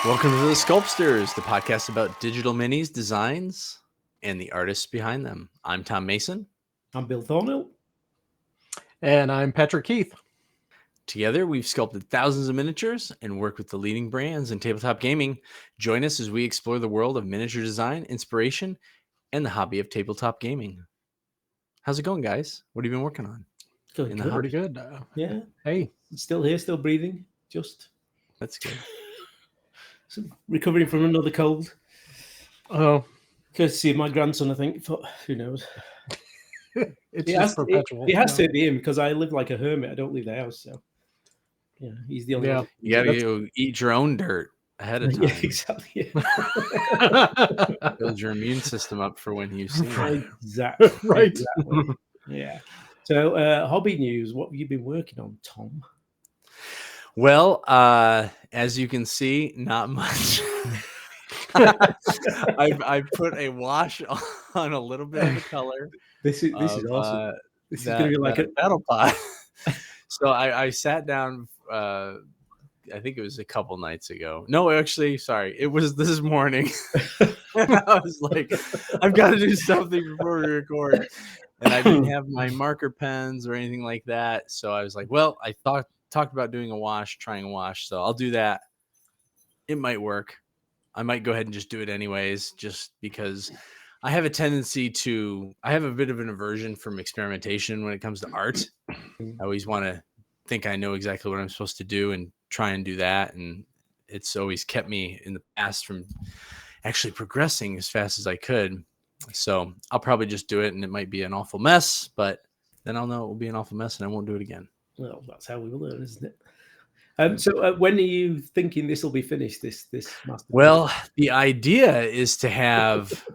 Welcome to the Sculptsters, the podcast about digital minis, designs, and the artists behind them. I'm Tom Mason. I'm Bill Thornhill. And I'm Patrick Keith. Together, we've sculpted thousands of miniatures and worked with the leading brands in tabletop gaming. Join us as we explore the world of miniature design, inspiration, and the hobby of tabletop gaming. How's it going, guys? What have you been working on? Good. Pretty good. Yeah. Hey. Still here, still breathing. That's good. So recovering from another cold. Oh. Courtesy of my grandson, I think. But who knows? It's just perpetual. It has to be him because I live like a hermit. I don't leave the house. So, yeah, he's the only one. You got to eat your own dirt ahead of time. Yeah, exactly. Build your immune system up for when you see it. Exactly. Right. Exactly. Yeah. So, hobby news. What have you been working on, Tom? Well, as you can see, not much. I put a wash on a little bit of the color. This is awesome. This is going to be like a battle pot. So I sat down. I think it was a couple nights ago. No, actually, sorry, it was this morning. I was like, I've got to do something before we record, and I didn't have my marker pens or anything like that. So I was like, well, I talked about doing a wash, trying a wash, so I'll do that. It might work. I might go ahead and just do it anyways, just because I have a tendency I have a bit of an aversion from experimentation when it comes to art. I always want to think I know exactly what I'm supposed to do and try and do that. And it's always kept me in the past from actually progressing as fast as I could. So I'll probably just do it, and it might be an awful mess, but then I'll know it will be an awful mess and I won't do it again. Well, that's how we will learn, isn't it? So when are you thinking this will be finished, this masterpiece? Well, the idea is to have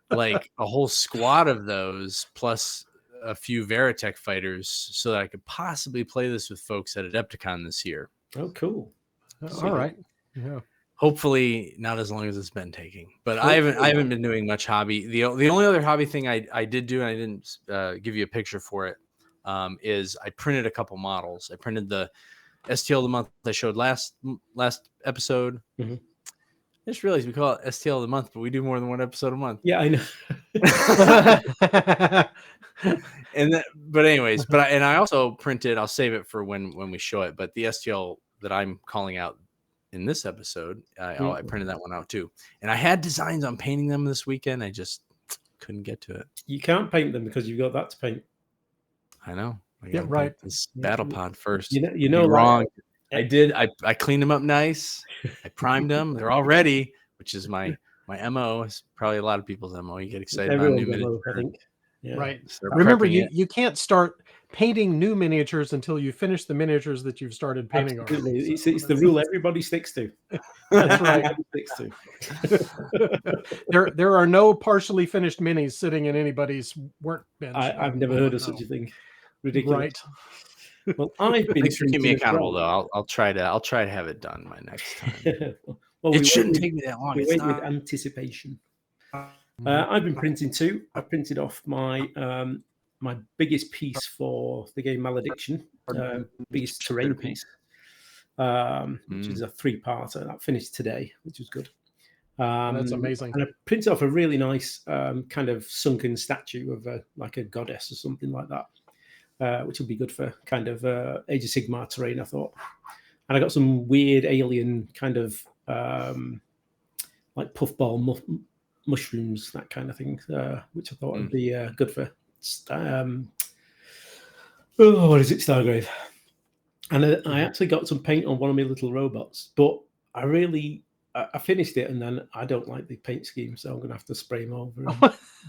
like a whole squad of those plus a few Veritech fighters so that I could possibly play this with folks at Adepticon this year. Oh, cool. All right. Yeah. Hopefully not as long as it's been taking, but I haven't been doing much hobby. The only other hobby thing I did do, and I didn't give you a picture for it, is I printed a couple models. I printed the STL of the month I showed last episode. Mm-hmm. I just realized we call it STL of the month, but we do more than one episode a month. Yeah, I know. But I also printed. I'll save it for when we show it. But the STL that I'm calling out in this episode, I printed that one out too. And I had designs on painting them this weekend. I just couldn't get to it. You can't paint them because you've got that to paint. I know. Yeah, right. This battle pod first. You know, wrong. I did. I cleaned them up nice. I primed them. They're all ready, which is my MO. It's probably a lot of people's MO. You get excited about new miniatures. I think. Yeah. Right. Remember, you can't start painting new miniatures until you finish the miniatures that you've started painting on. It's the rule everybody sticks to. That's right. There are no partially finished minis sitting in anybody's workbench. I've never heard of such a thing. Ridiculous. Right. Well, I've been. Thanks for keeping me accountable, though. I'll try to have it done by next time. Well, it shouldn't take me that long. We wait with anticipation. I've been printing too. I printed off my my biggest piece for the game Malediction, biggest terrain piece, which is a 3-parter that finished today, which was good. That's amazing. And I printed off a really nice kind of sunken statue of like a goddess or something like that, which would be good for kind of Age of Sigmar terrain, I thought. And I got some weird alien kind of like puffball mushrooms, that kind of thing, which I thought would be good for what is it, Stargrave? And I actually got some paint on one of my little robots, but I finished it, and then I don't like the paint scheme, so I'm going to have to spray them over and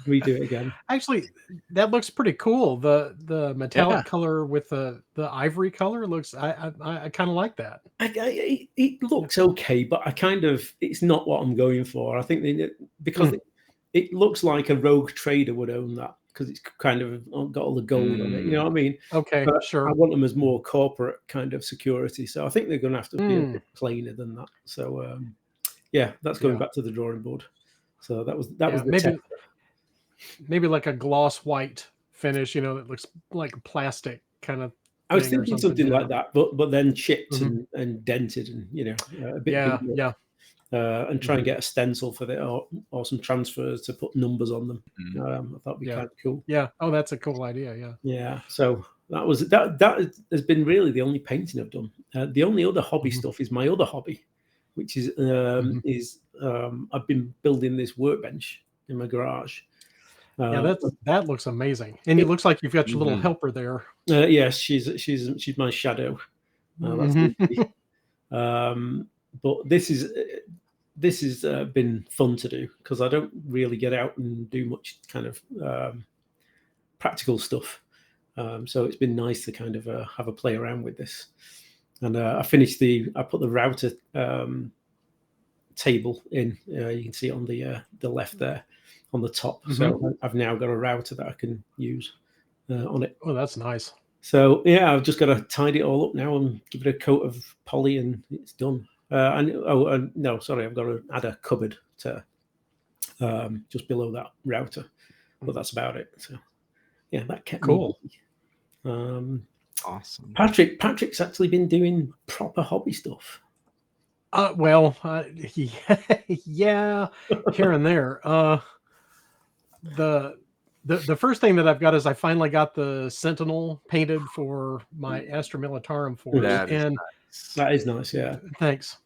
redo it again. Actually, that looks pretty cool. The metallic color with the ivory color looks. I kind of like that. It looks okay, but it's not what I'm going for. I think because it looks like a rogue trader would own that, because it's kind of got all the gold on it. You know what I mean? Okay, but sure. I want them as more corporate kind of security, so I think they're going to have to be a bit plainer than that. So. Yeah, that's going back to the drawing board. So that was the maybe like a gloss white finish, that looks like plastic kind of. I was thinking something like that, but then chipped and dented, and a bit. Yeah. and try and get a stencil for it, or some transfers to put numbers on them. Mhm. I thought that'd be kind of cool. Yeah. Oh, that's a cool idea. Yeah. Yeah. So that has been really the only painting I've done. The only other hobby stuff is my other hobby, which is I've been building this workbench in my garage. Yeah, that looks amazing, and it looks like you've got your little helper there. Yes, she's my shadow. That's Lucy. But this has been fun to do because I don't really get out and do much kind of practical stuff. So it's been nice to kind of have a play around with this. And I put the router table in. You can see it on the left there on the top. So I've now got a router that I can use on it. Oh, that's nice. So yeah, I've just got to tidy it all up now and give it a coat of poly, and it's done. No, sorry, I've got to add a cupboard to just below that router, but that's about it. So yeah, that kept cool. Awesome. Patrick's actually been doing proper hobby stuff. Well, yeah, here and there. The first thing that I've got is I finally got the Sentinel painted for my Astra Militarum force, That is nice. Yeah. Thanks.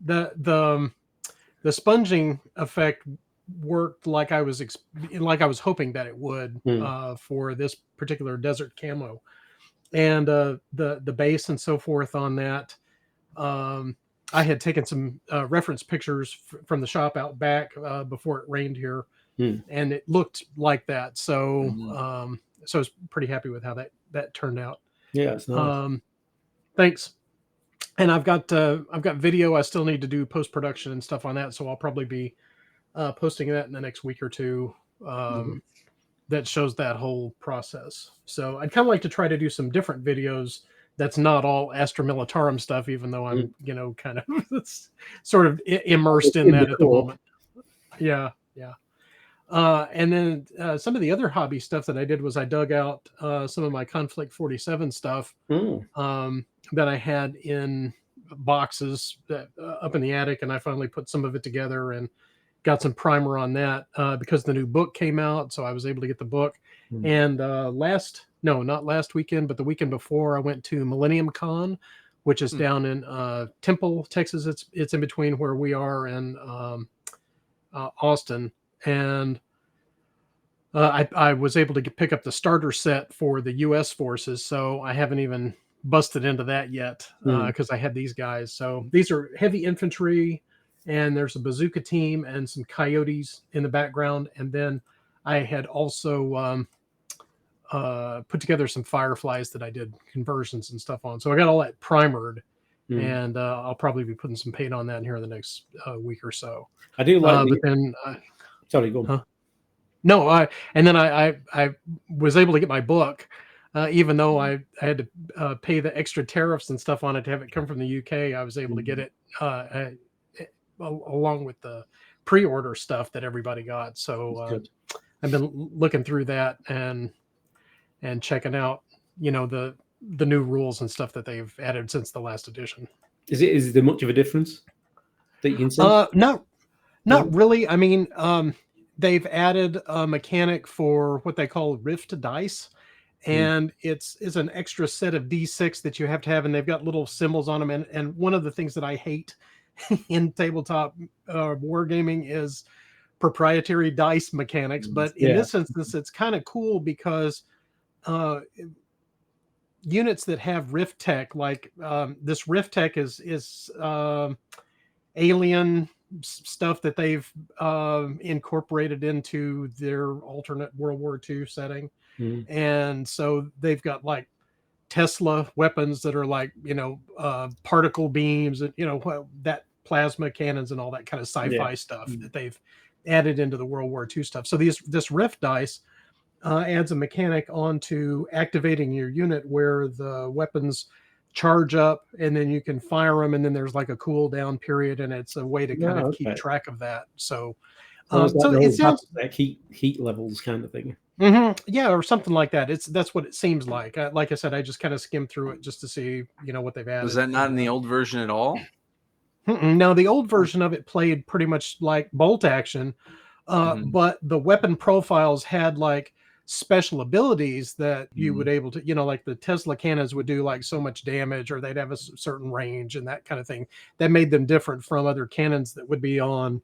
The sponging effect worked like I was hoping that it would for this particular desert camo, and the base and so forth on that. I had taken some reference pictures from the shop out back before it rained here, and it looked like that. So so I was pretty happy with how that turned out. Yeah, it's nice. Thanks. And I've got video. I still need to do post-production and stuff on that, so I'll probably be posting that in the next week or two. That shows that whole process. So I'd kind of like to try to do some different videos that's not all Astra Militarum stuff, even though I'm kind of sort of immersed in that at the moment. Yeah. And then some of the other hobby stuff that I did was I dug out some of my Conflict 47 stuff that I had in boxes up in the attic, and I finally put some of it together and got some primer on that because the new book came out, so I was able to get the book. And not last weekend, but the weekend before, I went to Millennium Con, which is down in Temple, Texas. It's in between where we are and Austin, and I was able to pick up the starter set for the U.S. forces, so I haven't even busted into that yet because I had these guys. So these are heavy infantry, and there's a bazooka team and some coyotes in the background, and then I had also put together some fireflies that I did conversions and stuff on. So I got all that primered, and I'll probably be putting some paint on that in here in the next week or so. I do like. But then, sorry, go on. Huh? No, I was able to get my book, even though I had to pay the extra tariffs and stuff on it to have it come from the UK. I was able to get it along with the pre-order stuff that everybody got. So I've been looking through that and checking out, the new rules and stuff that they've added since the last edition. Is there much of a difference that you can see? Not really. I mean, they've added a mechanic for what they call rift dice, and it's an extra set of D6 that you have to have, and they've got little symbols on them. And one of the things that I hate in tabletop wargaming is proprietary dice mechanics. But in this instance, it's kind of cool because units that have rift tech, like this rift tech is alien stuff that they've incorporated into their alternate World War II setting. And so they've got like Tesla weapons that are like, particle beams and, that plasma cannons and all that kind of sci-fi stuff that they've added into the World War II stuff. So this rift dice adds a mechanic onto activating your unit where the weapons charge up and then you can fire them, and then there's like a cool down period, and it's a way to kind of keep track of that. So it sounds like heat levels kind of thing. Yeah, or something like that. That's what it seems like. Like I said, I just kind of skimmed through it just to see, what they've added. Was that not in the old version at all? No, the old version of it played pretty much like bolt action, but the weapon profiles had like special abilities that you would able to, like the Tesla cannons would do like so much damage, or they'd have a certain range and that kind of thing. That made them different from other cannons that would be on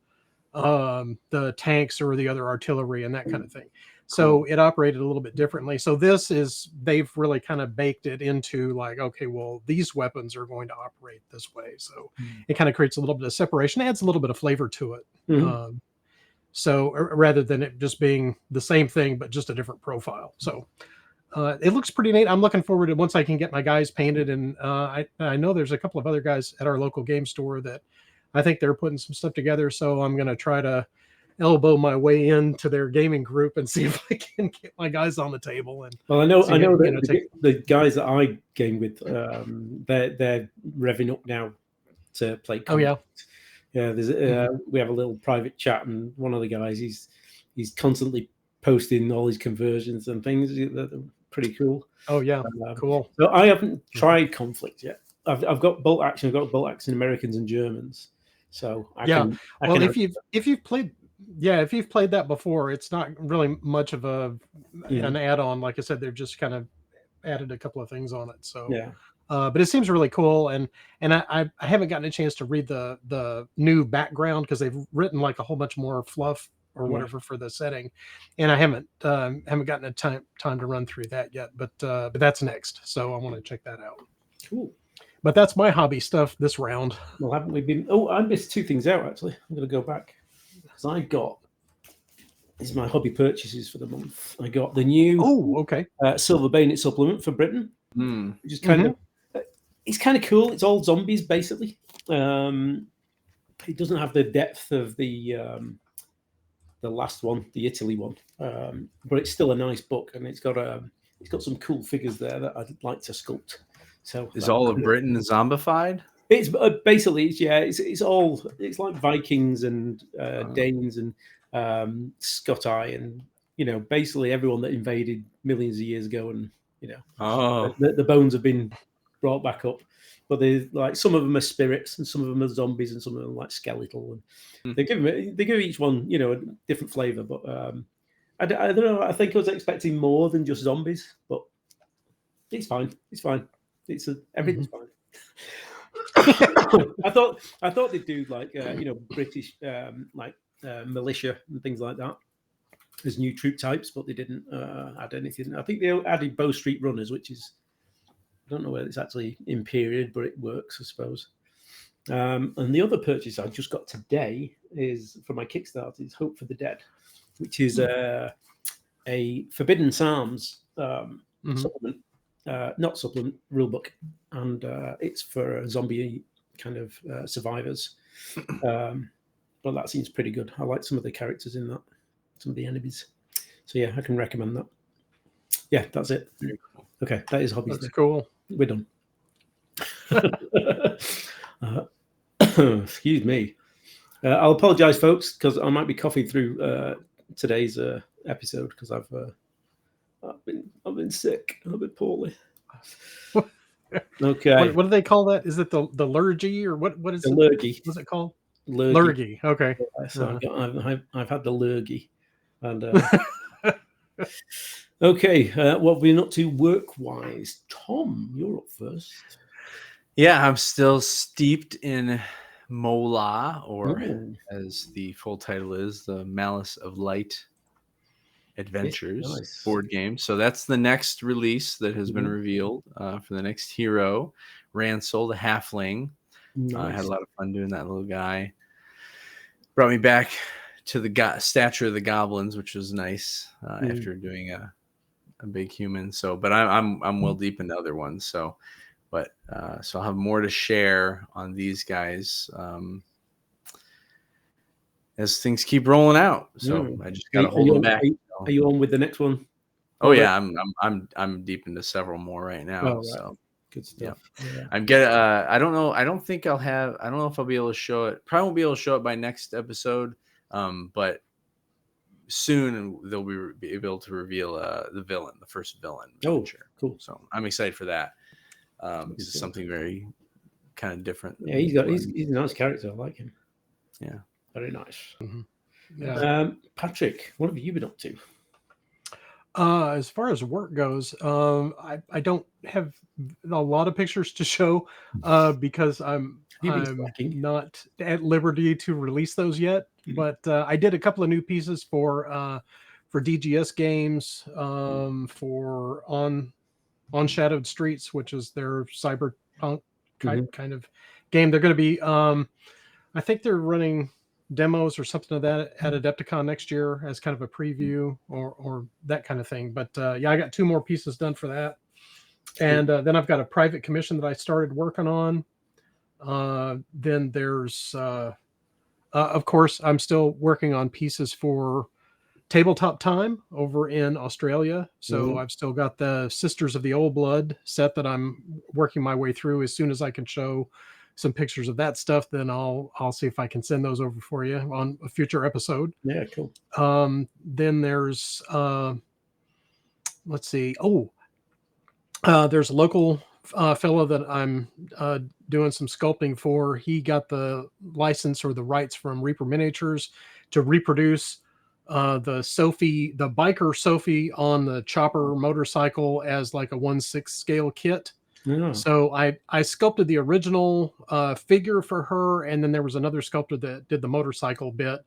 the tanks or the other artillery and that kind of thing. So it operated a little bit differently. So they've really kind of baked it into like, okay, well, these weapons are going to operate this way. So it kind of creates a little bit of separation, adds a little bit of flavor to it. So rather than it just being the same thing, but just a different profile. So it looks pretty neat. I'm looking forward to once I can get my guys painted. And I know there's a couple of other guys at our local game store that I think they're putting some stuff together. So I'm going to try to elbow my way into their gaming group and see if I can get my guys on the table. And well, I know that the guys that I game with, they're revving up now to play. Oh yeah. Yeah, there's we have a little private chat, and one of the guys, he's constantly posting all his conversions and things that are pretty cool. Oh yeah, cool. So I haven't tried Conflict yet. I've got bolt action. I've got bolt action Americans and Germans. So if you've played that before, it's not really much of an add-on. Like I said, they've just kind of added a couple of things on it. So yeah. But it seems really cool, and I haven't gotten a chance to read the new background because they've written like a whole bunch more fluff or whatever for the setting, and I haven't gotten a time to run through that yet. But that's next, so I want to check that out. Cool. But that's my hobby stuff this round. Well, haven't we been? Oh, I missed two things out actually. I'm going to go back because I got. These are my hobby purchases for the month. I got the new Silver Bayonet supplement for Britain, which is kind of. It's kind of cool. It's all zombies, basically. It doesn't have the depth of the last one, the Italy one, but it's still a nice book, and it's got some cool figures there that I'd like to sculpt. So is all of Britain zombified? It's basically it's like Vikings and Danes and Scotti, and basically everyone that invaded millions of years ago, and the bones have been brought back up, but there's like some of them are spirits and some of them are zombies and some of them are like skeletal, and they give each one a different flavor. But I don't know. I think I was expecting more than just zombies, but it's fine. Everything's fine. I thought they'd do like British militia and things like that as new troop types, but they didn't add anything. I think they added Bow Street Runners, which is. I don't know whether it's actually in period, but it works, I suppose. And the other purchase I just got today is for my Kickstarter. Is Hope for the Dead, which is a Forbidden Psalms supplement, not supplement, rulebook, and it's for zombie kind of survivors. But that seems pretty good. I like some of the characters in that, some of the enemies. So yeah, I can recommend that. Yeah, that's it. Okay, that is hobbies. That's cool. We're done. Excuse me. I'll apologize, folks, because I might be coughing through today's episode because I've been sick. I've been poorly. Okay. What do they call that? Is it the lurgy or what is it? Lurgy. What's it called? Lurgy. Okay. So I've had the lurgy, and okay. What have we been up to work-wise? Tom, you're up first. Yeah, I'm still steeped in Mola, or as the full title is, the Malice of Light Adventures board game. So that's the next release that has been revealed for the next hero, Ransel, the halfling. I had a lot of fun doing that little guy. Brought me back to the stature of the goblins, which was nice after doing a big human. So, but I'm well deep into other ones. So, but so I'll have more to share on these guys as things keep rolling out. So I just gotta hold them back. Are you on with the next one? Oh yeah, I'm deep into several more right now. Oh, right. So good stuff. Yeah. I'm getting. I don't know. I don't know if I'll be able to show it. Probably won't be able to show it by next episode. But soon they'll be able to reveal the first villain. Oh, sure. Cool. So I'm excited for that. This is something very kind of different. Yeah, he's a nice character. I like him. Yeah, very nice. Yeah. Patrick, what have you been up to? As far as work goes, I don't have a lot of pictures to show because I'm not at liberty to release those yet. But I did a couple of new pieces for DGS Games for on Shadowed Streets, which is their cyberpunk kind of game. They're going to be, I think they're running demos or something of that at Adepticon next year as kind of a preview or that kind of thing. But yeah, I got 2 more pieces done for that. And then I've got a private commission that I started working on. Then there's, of course, I'm still working on pieces for Tabletop Time over in Australia. So I've still got the Sisters of the Old Blood set that I'm working my way through. As soon as I can show some pictures of that stuff, then I'll see if I can send those over for you on a future episode. Yeah, cool. Then there's let's see. There's a local fellow that I'm doing some sculpting for. He got the license or the rights from Reaper Miniatures to reproduce the biker Sophie on the chopper motorcycle as like a 1/6 scale kit. Yeah. So I sculpted the original figure for her, and then there was another sculptor that did the motorcycle bit.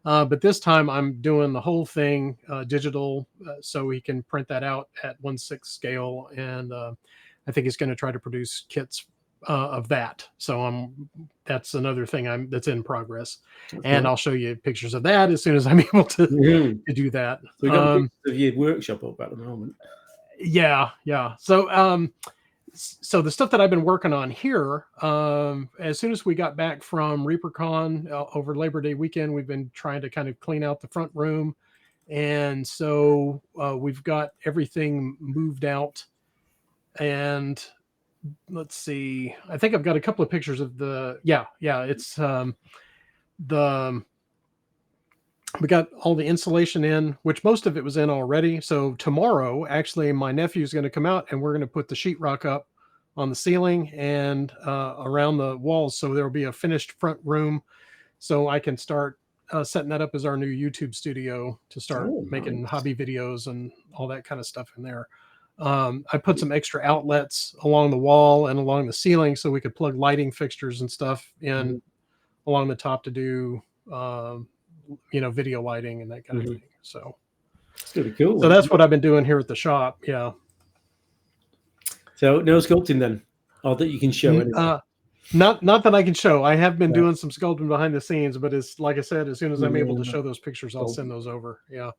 But this time I'm doing the whole thing digital, so we can print that out at 1/6 scale, and I think he's going to try to produce kits of that. So that's another thing that's in progress, and I'll show you pictures of that as soon as I'm able to do that. So we got pictures of your workshop up at the moment. Yeah. So the stuff that I've been working on here, as soon as we got back from ReaperCon over Labor Day weekend, we've been trying to kind of clean out the front room, and so we've got everything moved out. And let's see, I think I've got a couple of pictures of it's we got all the insulation in, which most of it was in already. So tomorrow, actually, my nephew's going to come out and we're going to put the sheetrock up on the ceiling and around the walls. So there'll be a finished front room. So I can start setting that up as our new YouTube studio to start making hobby videos and all that kind of stuff in there. I put some extra outlets along the wall and along the ceiling so we could plug lighting fixtures and stuff in along the top to do video lighting and that kind of thing. So it's really cool. So that's what I've been doing here at the shop. Yeah. So no sculpting then, or that you can show anyway. Not that I can show. I have been doing some sculpting behind the scenes, but it's like I said, as soon as I'm able to show those pictures, I'll send those over. Yeah.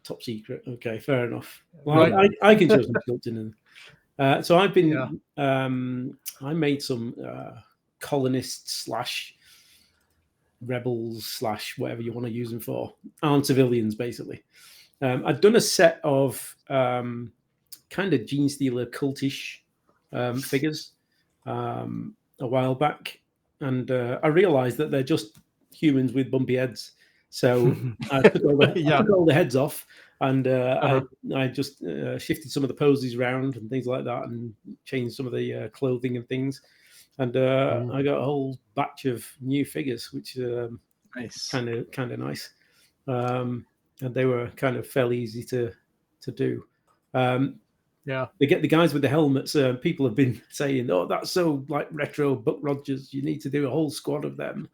Top secret. Okay, fair enough. Well, right. I can show some sculpting. So I've been. I made some colonists / rebels / whatever you want to use them for, armed civilians basically. I'd done a set of kind of Gene Stealer cultish figures a while back, and I realized that they're just humans with bumpy heads. So I took all the heads off, and I just shifted some of the poses around and things like that, and changed some of the clothing and things. And I got a whole batch of new figures, which nice, kind of nice. And they were kind of fairly easy to do. They get the guys with the helmets. People have been saying, "Oh, that's so like retro Buck Rogers. You need to do a whole squad of them."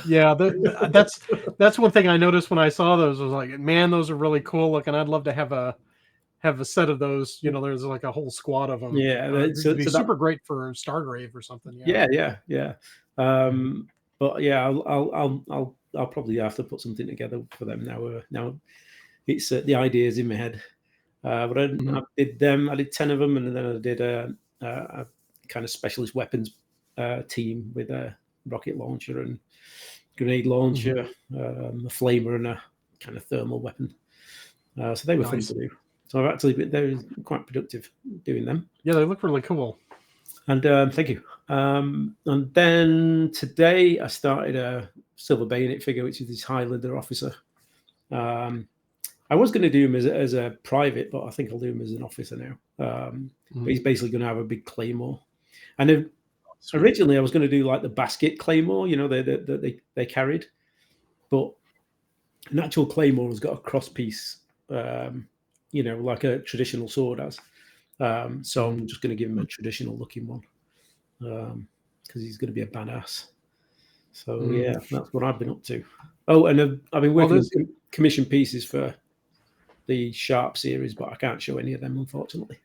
Yeah, that's one thing I noticed when I saw those. I was like, man, those are really cool looking. I'd love to have a set of those. There's like a whole squad of them. Yeah, it'd be super great for Stargrave or something. Yeah. But yeah, I'll probably have to put something together for them now. Now it's the ideas in my head. But I did them. I did 10 of them, and then I did a kind of specialist weapons team with a rocket launcher and grenade launcher, a flamer, and a kind of thermal weapon. So they were fun to do. So I've actually been very quite productive doing them. Yeah, they look really cool. And thank you. And then today I started a Silver Bayonet figure, which is this Highlander officer. I was going to do him as a private, but I think I'll do him as an officer now. But he's basically going to have a big claymore. And originally I was going to do like the basket claymore, they carried, but an actual claymore has got a cross piece, like a traditional sword has. So I'm just going to give him a traditional looking one because he's going to be a badass. So yeah, that's what I've been up to. Oh, and I've been working on commission pieces for the Sharp series, but I can't show any of them, unfortunately.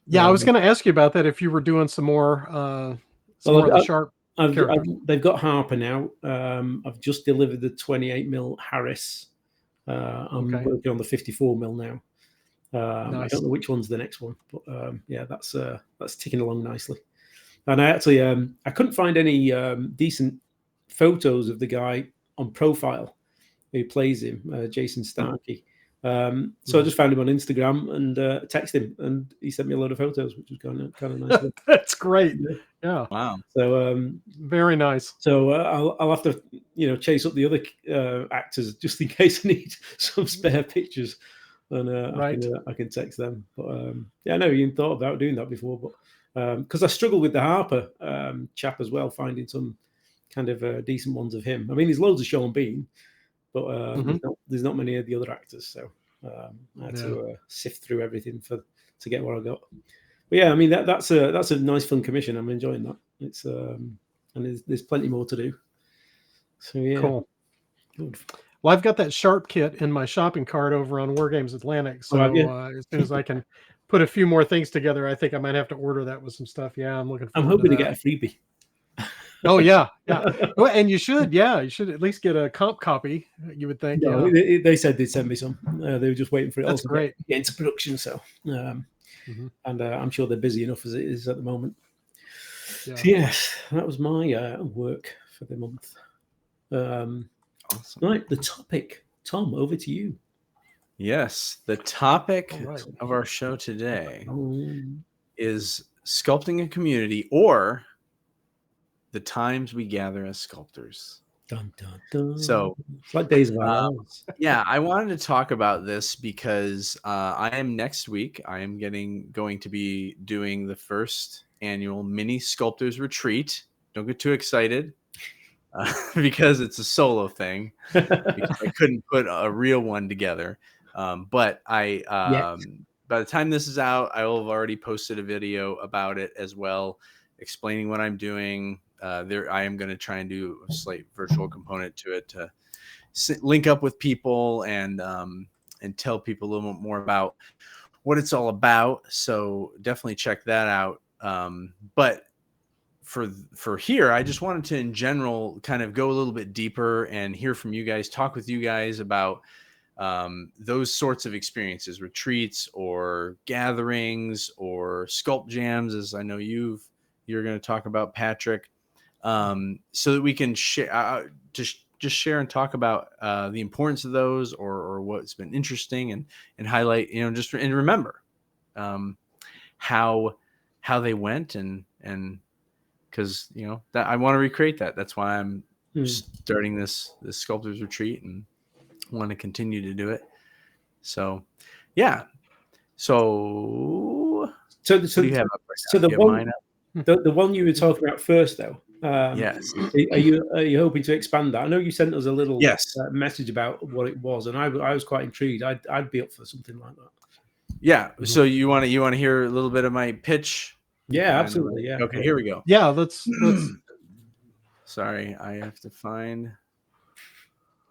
Yeah, I was going to ask you about that if you were doing some more of the Sharp. They've got Harper now. I've just delivered the 28mm Harris. I'm working on the 54mm now. Nice. I don't know which one's the next one, but yeah, that's ticking along nicely. And I actually I couldn't find any decent photos of the guy on profile who plays him, Jason Starkey. So I just found him on Instagram and texted him, and he sent me a load of photos, which was kind of nice. That's great. Yeah. Wow. So very nice. So I'll have to chase up the other actors just in case I need some spare pictures, and I can text them. But yeah, I never even thought about doing that before, but because I struggle with the Harper chap as well, finding some kind of decent ones of him. I mean, there's loads of Sean Bean, but there's not many of the other actors, so I had to sift through everything to get what I got. But yeah, I mean that's a nice fun commission. I'm enjoying that. It's and there's plenty more to do. So yeah, cool. Good. Well, I've got that Sharp kit in my shopping cart over on War Games Atlantic. So as soon as I can put a few more things together, I think I might have to order that with some stuff. Yeah, I'm looking. I'm hoping to get a freebie. Oh yeah. Well, and you should at least get a comp copy. You would think. No, yeah. They said they'd send me some. They were just waiting for it. That's great. Get into production. So, and I'm sure they're busy enough as it is at the moment. Yeah. So yes, that was my work for the month. Awesome. Right, the topic, Tom. Over to you. Yes, the topic of our show today is sculpting a community, or the times we gather as sculptors. Dun, dun, dun. So it's like Days of Our Lives. Yeah, I wanted to talk about this because I am next week. I am going to be doing the first annual mini sculptors retreat. Don't get too excited because it's a solo thing. Because I couldn't put a real one together. But by the time this is out, I will have already posted a video about it as well, explaining what I'm doing. I am going to try and do a slight virtual component to it to link up with people and tell people a little bit more about what it's all about. So definitely check that out. But for here, I just wanted to, in general, kind of go a little bit deeper and hear from you guys, talk with you guys about those sorts of experiences, retreats or gatherings or sculpt jams, as I know you're going to talk about, Patrick, so that we can share, just share and talk about the importance of those or what's been interesting and highlight, just and remember how they went and because that I want to recreate that. That's why I'm starting this sculptors retreat and want to continue to do it. So yeah. So what do you have up right now? So the one you were talking about first, though. Yes. Are you hoping to expand that? I know you sent us a little message about what it was, and I was quite intrigued. I'd be up for something like that. Yeah. So you want to hear a little bit of my pitch? Yeah, absolutely. Yeah. Okay, here we go. Yeah, let's. Sorry, I have to find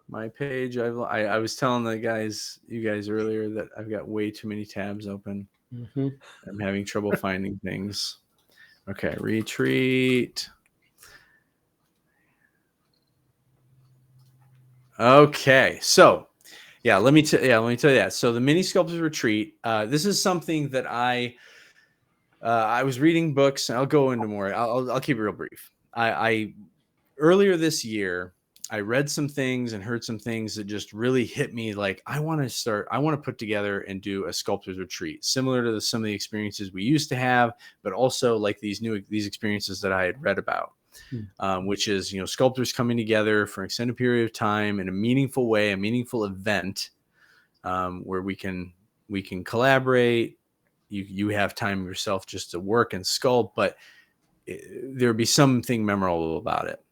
my page. I was telling you guys earlier that I've got way too many tabs open. I'm having trouble finding things. Okay, retreat. Okay, so let me tell you that. So the mini sculptors retreat. This is something that I was reading books. And I'll go into more. I'll keep it real brief. I earlier this year, I read some things and heard some things that just really hit me. Like I want to put together and do a sculptors retreat similar to some of the experiences we used to have, but also like these experiences that I had read about, which is, sculptors coming together for an extended period of time in a meaningful way, a meaningful event where we can collaborate. You have time yourself just to work and sculpt, but there would be something memorable about it.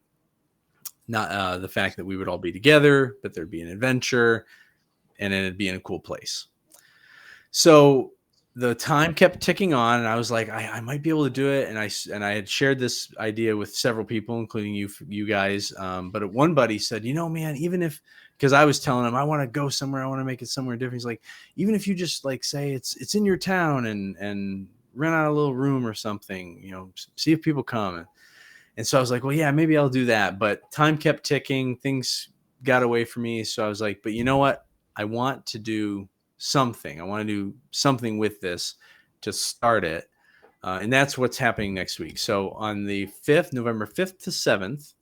Not the fact that we would all be together, but there'd be an adventure, and it'd be in a cool place. So the time kept ticking on, and I was like, I might be able to do it. And I had shared this idea with several people, including you guys. But one buddy said, man, even if, because I was telling him I want to go somewhere, I want to make it somewhere different. He's like, even if you just like say it's in your town and rent out a little room or something, see if people come. And so I was like, well, yeah, maybe I'll do that. But time kept ticking. Things got away from me. So I was like, but you know what? I want to do something. I want to do something with this to start it. And that's what's happening next week. So on the 5th, November 5th to 7th,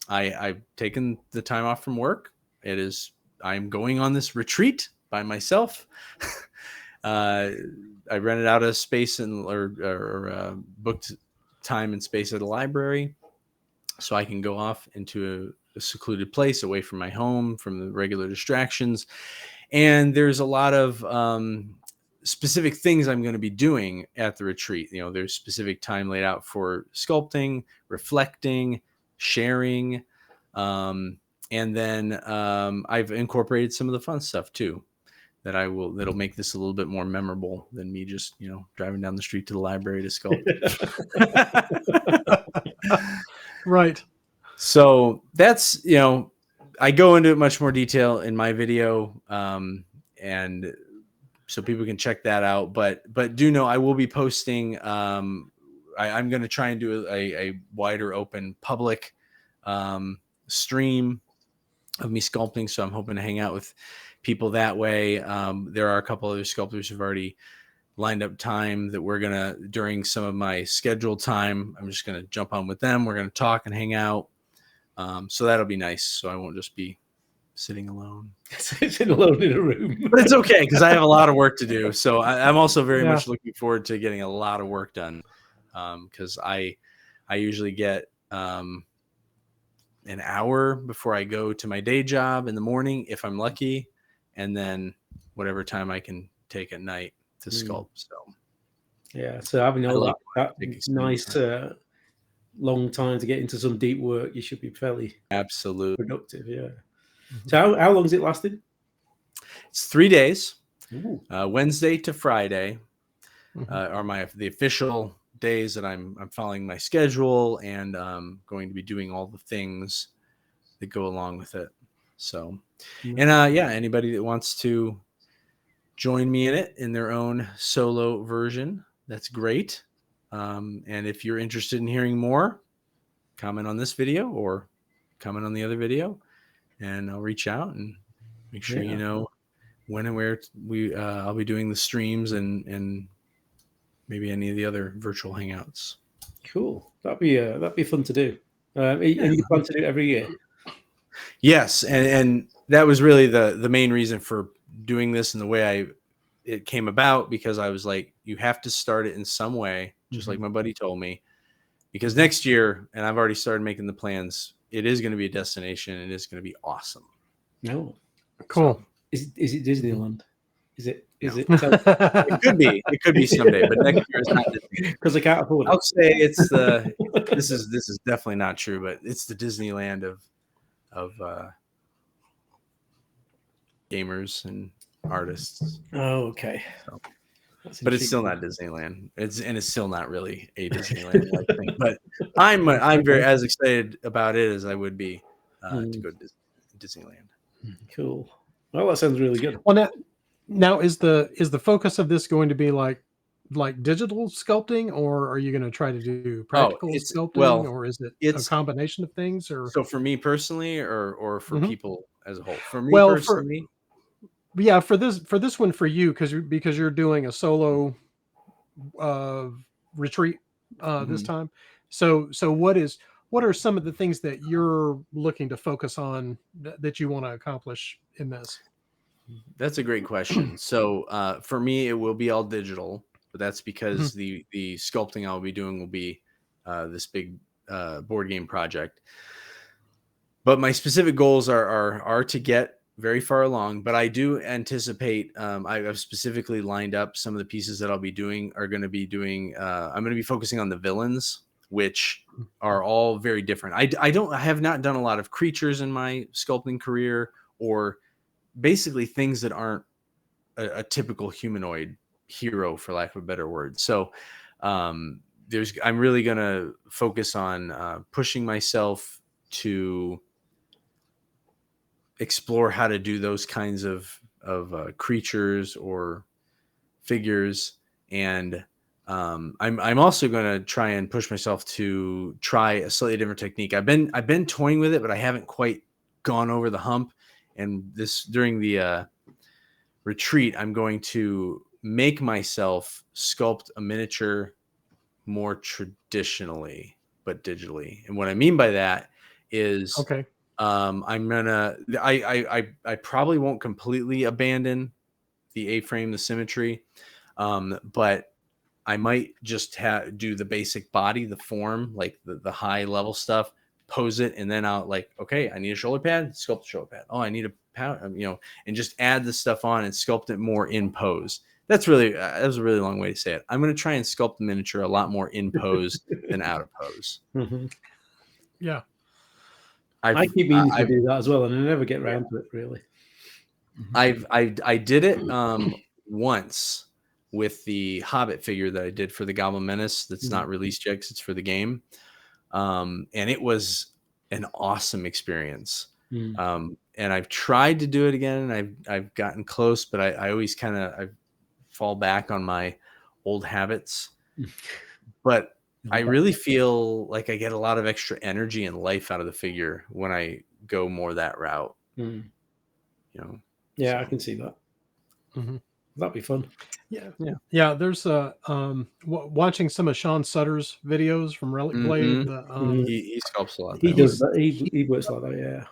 I've taken the time off from work. I'm going on this retreat by myself. I rented out a space or booked time and space at a library so I can go off into a secluded place away from my home, from the regular distractions. And there's a lot of specific things I'm going to be doing at the retreat. There's specific time laid out for sculpting, reflecting, sharing. And then I've incorporated some of the fun stuff too, that'll make this a little bit more memorable than me just, driving down the street to the library to sculpt. Right. So that's, I go into much more detail in my video. And so people can check that out, but do know I will be posting, I'm going to try and do a wider open public, stream of me sculpting. So I'm hoping to hang out with people that way. There are a couple other sculptors who've already lined up time that we're going to, during some of my scheduled time, I'm just going to jump on with them. We're going to talk and hang out. So that'll be nice. So I won't just be sitting alone. Sitting alone in a room. But it's okay because I have a lot of work to do. So I'm also very much looking forward to getting a lot of work done. Because I usually get an hour before I go to my day job in the morning, if I'm lucky, and then whatever time I can take at night to sculpt. So yeah, so having all that nice long time to get into some deep work, you should be fairly absolutely productive. Yeah. So how long is it lasting? It's 3 days. Wednesday to Friday are the official days that I'm following my schedule and going to be doing all the things that go along with it. So, and anybody that wants to join me in it in their own solo version, that's great. And if you're interested in hearing more, comment on this video or comment on the other video, and I'll reach out and make sure you know when and where I'll be doing the streams and maybe any of the other virtual hangouts. Cool. That'd be fun to do. And you plan to do it every year? Yes, and that was really the main reason for doing this and the way it came about, because I was like, you have to start it in some way, just like my buddy told me, because next year, and I've already started making the plans, it is going to be a destination and it's going to be awesome. No, cool. So, is it Disneyland? Is it? It could be someday, but next year it's not Disney because I can't afford it. I'll say it's this is definitely not true, but it's the Disneyland of gamers and artists. Oh, okay. So, but it's still not Disneyland. It's still not really a Disneyland thing. But I'm very as excited about it as I would be to go to Disneyland. Cool. Well, that sounds really good. Well, now is the focus of this going to be like digital sculpting, or are you going to try to do practical sculpting, or is it a combination of things? Or so for me personally, or for people as a whole? For me personally. For this one for you, because you're doing a solo retreat this time. So what are some of the things that you're looking to focus on that you want to accomplish in this? That's a great question. So for me, it will be all digital, but that's because the sculpting I'll be doing will be this big board game project. But my specific goals are to get very far along, but I do anticipate. I've specifically lined up some of the pieces that I'll be doing are going to be doing. I'm going to be focusing on the villains, which are all very different. I have not done a lot of creatures in my sculpting career, or basically things that aren't a typical humanoid hero, for lack of a better word. So I'm really going to focus on pushing myself to explore how to do those kinds of creatures or figures. And I'm also going to try and push myself to try a slightly different technique. I've been toying with it, but I haven't quite gone over the hump. And during the retreat, I'm going to make myself sculpt a miniature more traditionally, but digitally. And what I mean by that is, Okay. I probably won't completely abandon the A-frame, the symmetry, but I might just do the basic body, the form, like the high level stuff, pose it, and then I'll okay, I need a shoulder pad, sculpt the shoulder pad. Oh, I need a pad, and just add the stuff on and sculpt it more in pose. That was a really long way to say it. I'm going to try and sculpt the miniature a lot more in pose than out of pose. Mm-hmm. Yeah. I keep meaning to do that as well, and I never get around to it really. I did it once with the Hobbit figure that I did for the Goblin Menace. That's not released yet because it's for the game, and it was an awesome experience. And I've tried to do it again, and I've gotten close, but I always I fall back on my old habits. But I really feel like I get a lot of extra energy and life out of the figure when I go more that route. Yeah, I can see that. Mm-hmm. That'd be fun. Yeah. There's watching some of Sean Sutter's videos from Relic Blade. He sculpts a lot. He does that. He works like that.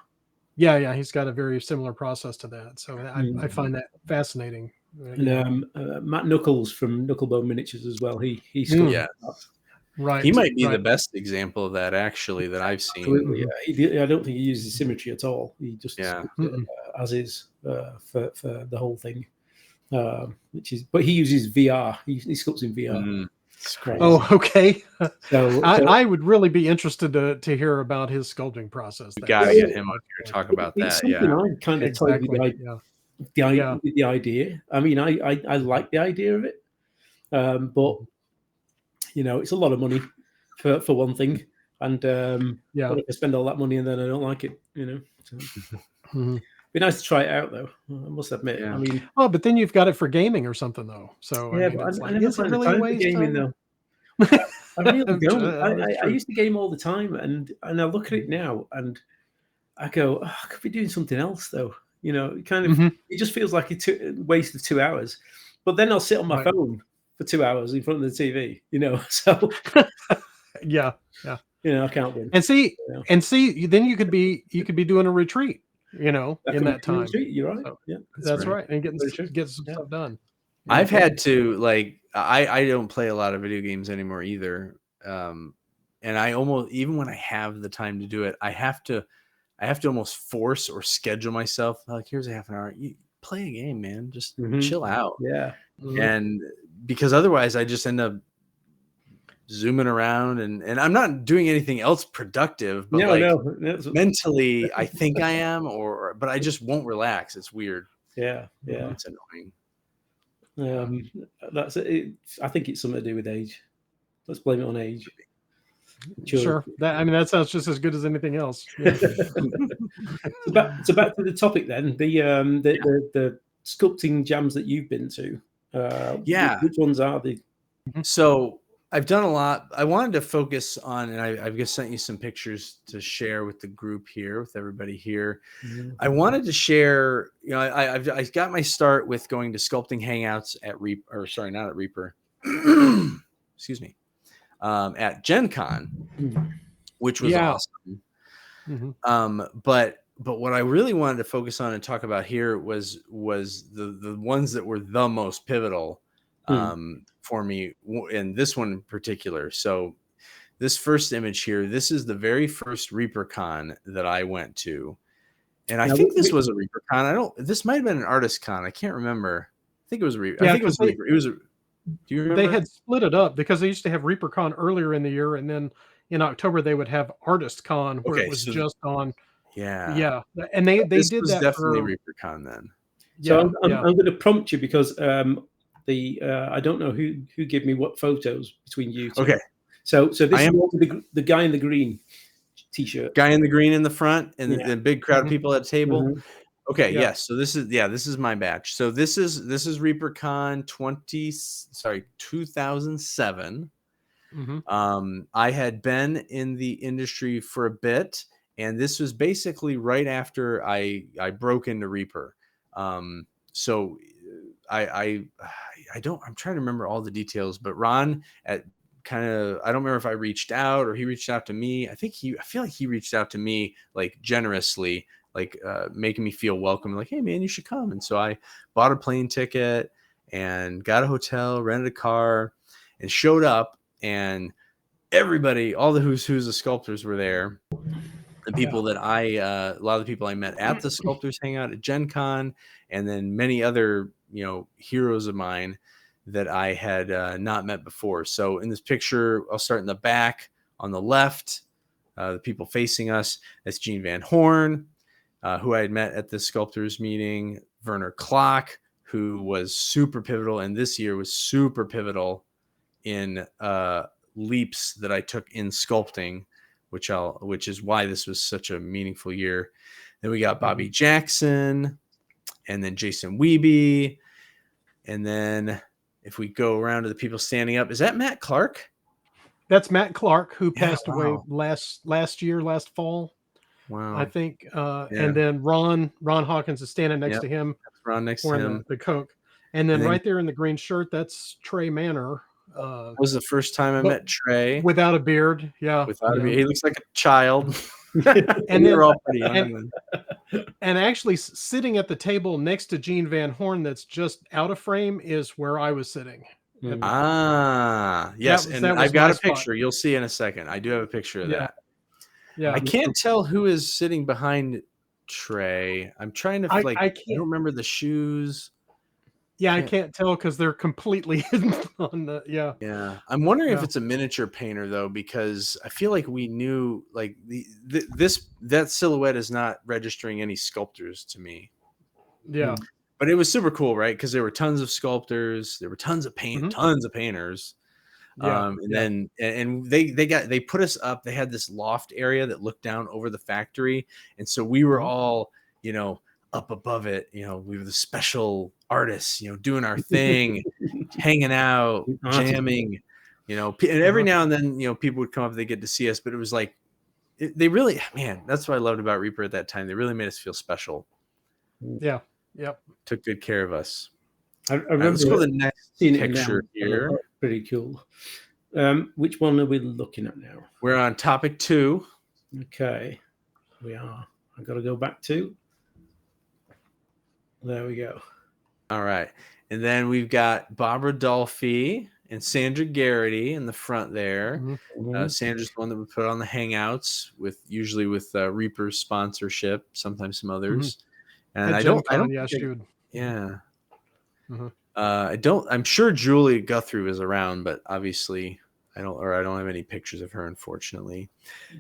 Yeah. He's got a very similar process to that. So I find that fascinating. And Matt Knuckles from Knucklebone Miniatures as well. He sculpts that. Right. He might be the best example of that, actually, that I've seen. Absolutely, yeah. I don't think he uses symmetry at all. He just as is for the whole thing. But he uses VR. He sculpts in VR. Oh, okay. So I would really be interested to hear about his sculpting process. You got to get him up here to talk about that. Something I kind of toyed with the idea. I mean, I like the idea of it, but it's a lot of money for one thing, and I spend all that money and then I don't like it. So. Be nice to try it out, though. I must admit. I mean, but then you've got it for gaming or something, though. So I never find really a gaming though. I really don't. I used to game all the time, and I look at it now, and I go, I could be doing something else, though. It kind of it just feels like a waste of 2 hours. But then I'll sit on my phone for 2 hours in front of the TV. So yeah. I can't win. And see, then you could be doing a retreat. In that time. You're right. So, that's right. And get some stuff done. I've had to I don't play a lot of video games anymore either. And I almost, even when I have the time to do it, I have to almost force or schedule myself. Like, here's a half an hour. You play a game, man. Just chill out. Yeah. And because otherwise I just end up zooming around and I'm not doing anything else productive, but mentally I think I am, but I just won't relax. It's weird. Yeah. It's annoying. That's it. I think it's something to do with age. Let's blame it on age. Sure. That sounds just as good as anything else. Yeah. So back to the topic then. The sculpting jams that you've been to. Which ones are they? So I've done a lot. I wanted to focus on, and I've just sent you some pictures to share with the group here, with everybody here. I wanted to share, I got my start with going to sculpting hangouts at not at Reaper, excuse me, at Gen Con, which was awesome. But what I really wanted to focus on and talk about here was the ones that were the most pivotal for me, and this one in particular. So this first image here, this is the very first ReaperCon that I went to, And I think this was a Reaper Con. This might have been an artist con. I can't remember. I think it was a Reaper. Yeah, I think it was Reaper. It was do you remember? They had split it up because they used to have Reaper Con earlier in the year, and then in October they would have Artist Con where it was just on. Yeah. And they this did was that definitely for Reaper Con then. So I'm going to prompt you because I don't know who gave me what photos between you two. Okay. So this is the guy in the green t-shirt. Guy in the green in the front, and the big crowd of people at the table. Mm-hmm. Okay, yes. So this is my batch. So this is Reaper Con 2007. I had been in the industry for a bit, and this was basically right after I broke into Reaper. So I'm trying to remember all the details, but Ron I don't remember if I reached out or he reached out to me. I feel like he reached out to me like generously, like making me feel welcome, like, hey man, you should come. And so I bought a plane ticket and got a hotel, rented a car, and showed up, and everybody, all the who's of sculptors were there. The people that a lot of the people I met at the Sculptors Hangout at Gen Con, and then many other, heroes of mine that I had not met before. So in this picture, I'll start in the back on the left, the people facing us. That's Gene Van Horn, who I had met at the Sculptors meeting. Werner Klock, who was super pivotal, and this year was super pivotal in leaps that I took in sculpting, which is why this was such a meaningful year. Then we got Bobby Jackson, and then Jason Wiebe, and then if we go around to the people standing up, is that Matt Clark? That's Matt Clark, who passed away last fall. Wow. I think. And then Ron Hawkins is standing next to him. That's Ron next to him. The Coke. And then right there in the green shirt, that's Trey Manor. Was the first time I met Trey. Without a beard. Yeah. Without a beard. He looks like a child. And they're all pretty young. And actually sitting at the table next to Gene Van Horn that's just out of frame is where I was sitting. Yes. And I've got a picture. You'll see in a second. I do have a picture of that. Yeah. I can't tell who is sitting behind Trey. I'm trying to I don't remember the shoes. Yeah, I can't tell because they're completely hidden on the Yeah. I'm wondering if it's a miniature painter though, because I feel like we knew like that silhouette is not registering any sculptors to me. Yeah. But it was super cool, right? Because there were tons of sculptors, there were tons of painters. Then they put us up. They had this loft area that looked down over the factory, and so we were all up above it. We were the special artists, doing our thing, hanging out, jamming. And every now and then, people would come up, they get to see us, but it was like they really, man, that's what I loved about Reaper at that time. They really made us feel special. Yeah. Yep. Took good care of us. I remember let's go to the next picture here. Pretty cool. Which one are we looking at now? We're on topic 2. Okay. We are. I've got to go back to. There we go. All right. And then we've got Bob Rodolphe and Sandra Garrity in the front there. Sandra's the one that we put on the Hangouts usually with Reaper's sponsorship, sometimes some others. And I don't I'm sure Julie Guthrie was around, but obviously I don't have any pictures of her, unfortunately.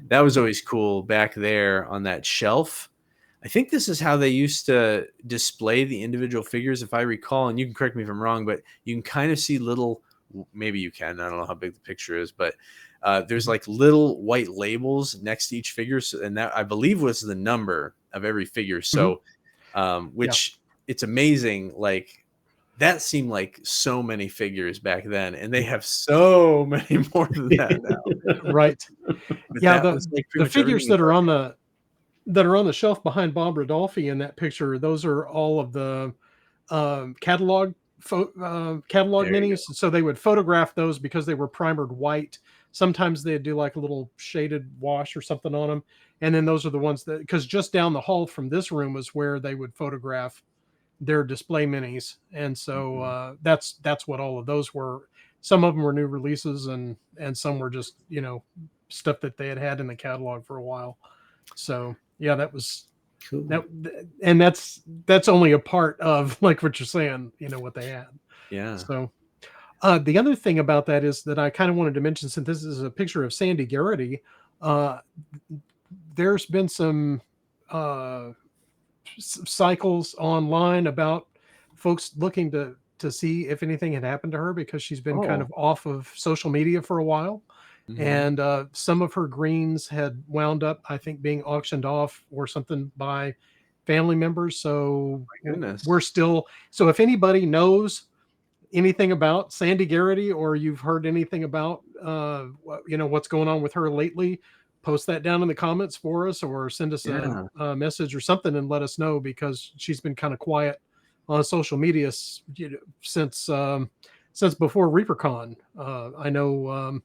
That was always cool back there on that shelf. I think this is how they used to display the individual figures, if I recall, and you can correct me if I'm wrong, but you can kind of see maybe you can, I don't know how big the picture is, but there's like little white labels next to each figure. So, and that I believe was the number of every figure. So, it's amazing. Like that seemed like so many figures back then, and they have so many more than that now. Right. Yeah. The figures that are on the shelf behind Bob Rodolphe in that picture, those are all of the catalog minis. So they would photograph those because they were primered white. Sometimes they'd do like a little shaded wash or something on them. And then those are the ones because just down the hall from this room was where they would photograph their display minis. And so that's what all of those were. Some of them were new releases and some were just, stuff that they had in the catalog for a while. So yeah, that was Cool. And that's only a part of like what you're saying, what they had. Yeah. So the other thing about that is that I kind of wanted to mention, since this is a picture of Sandy Garrity, there's been some cycles online about folks looking to see if anything had happened to her, because she's been kind of off of social media for a while. Mm-hmm. And some of her greens had wound up, I think, being auctioned off or something by family members. So we're still, so if anybody knows anything about Sandy Garrity, or you've heard anything about what's going on with her lately, post that down in the comments for us, or send us a message or something and let us know, because she's been kind of quiet on social media since before ReaperCon. I know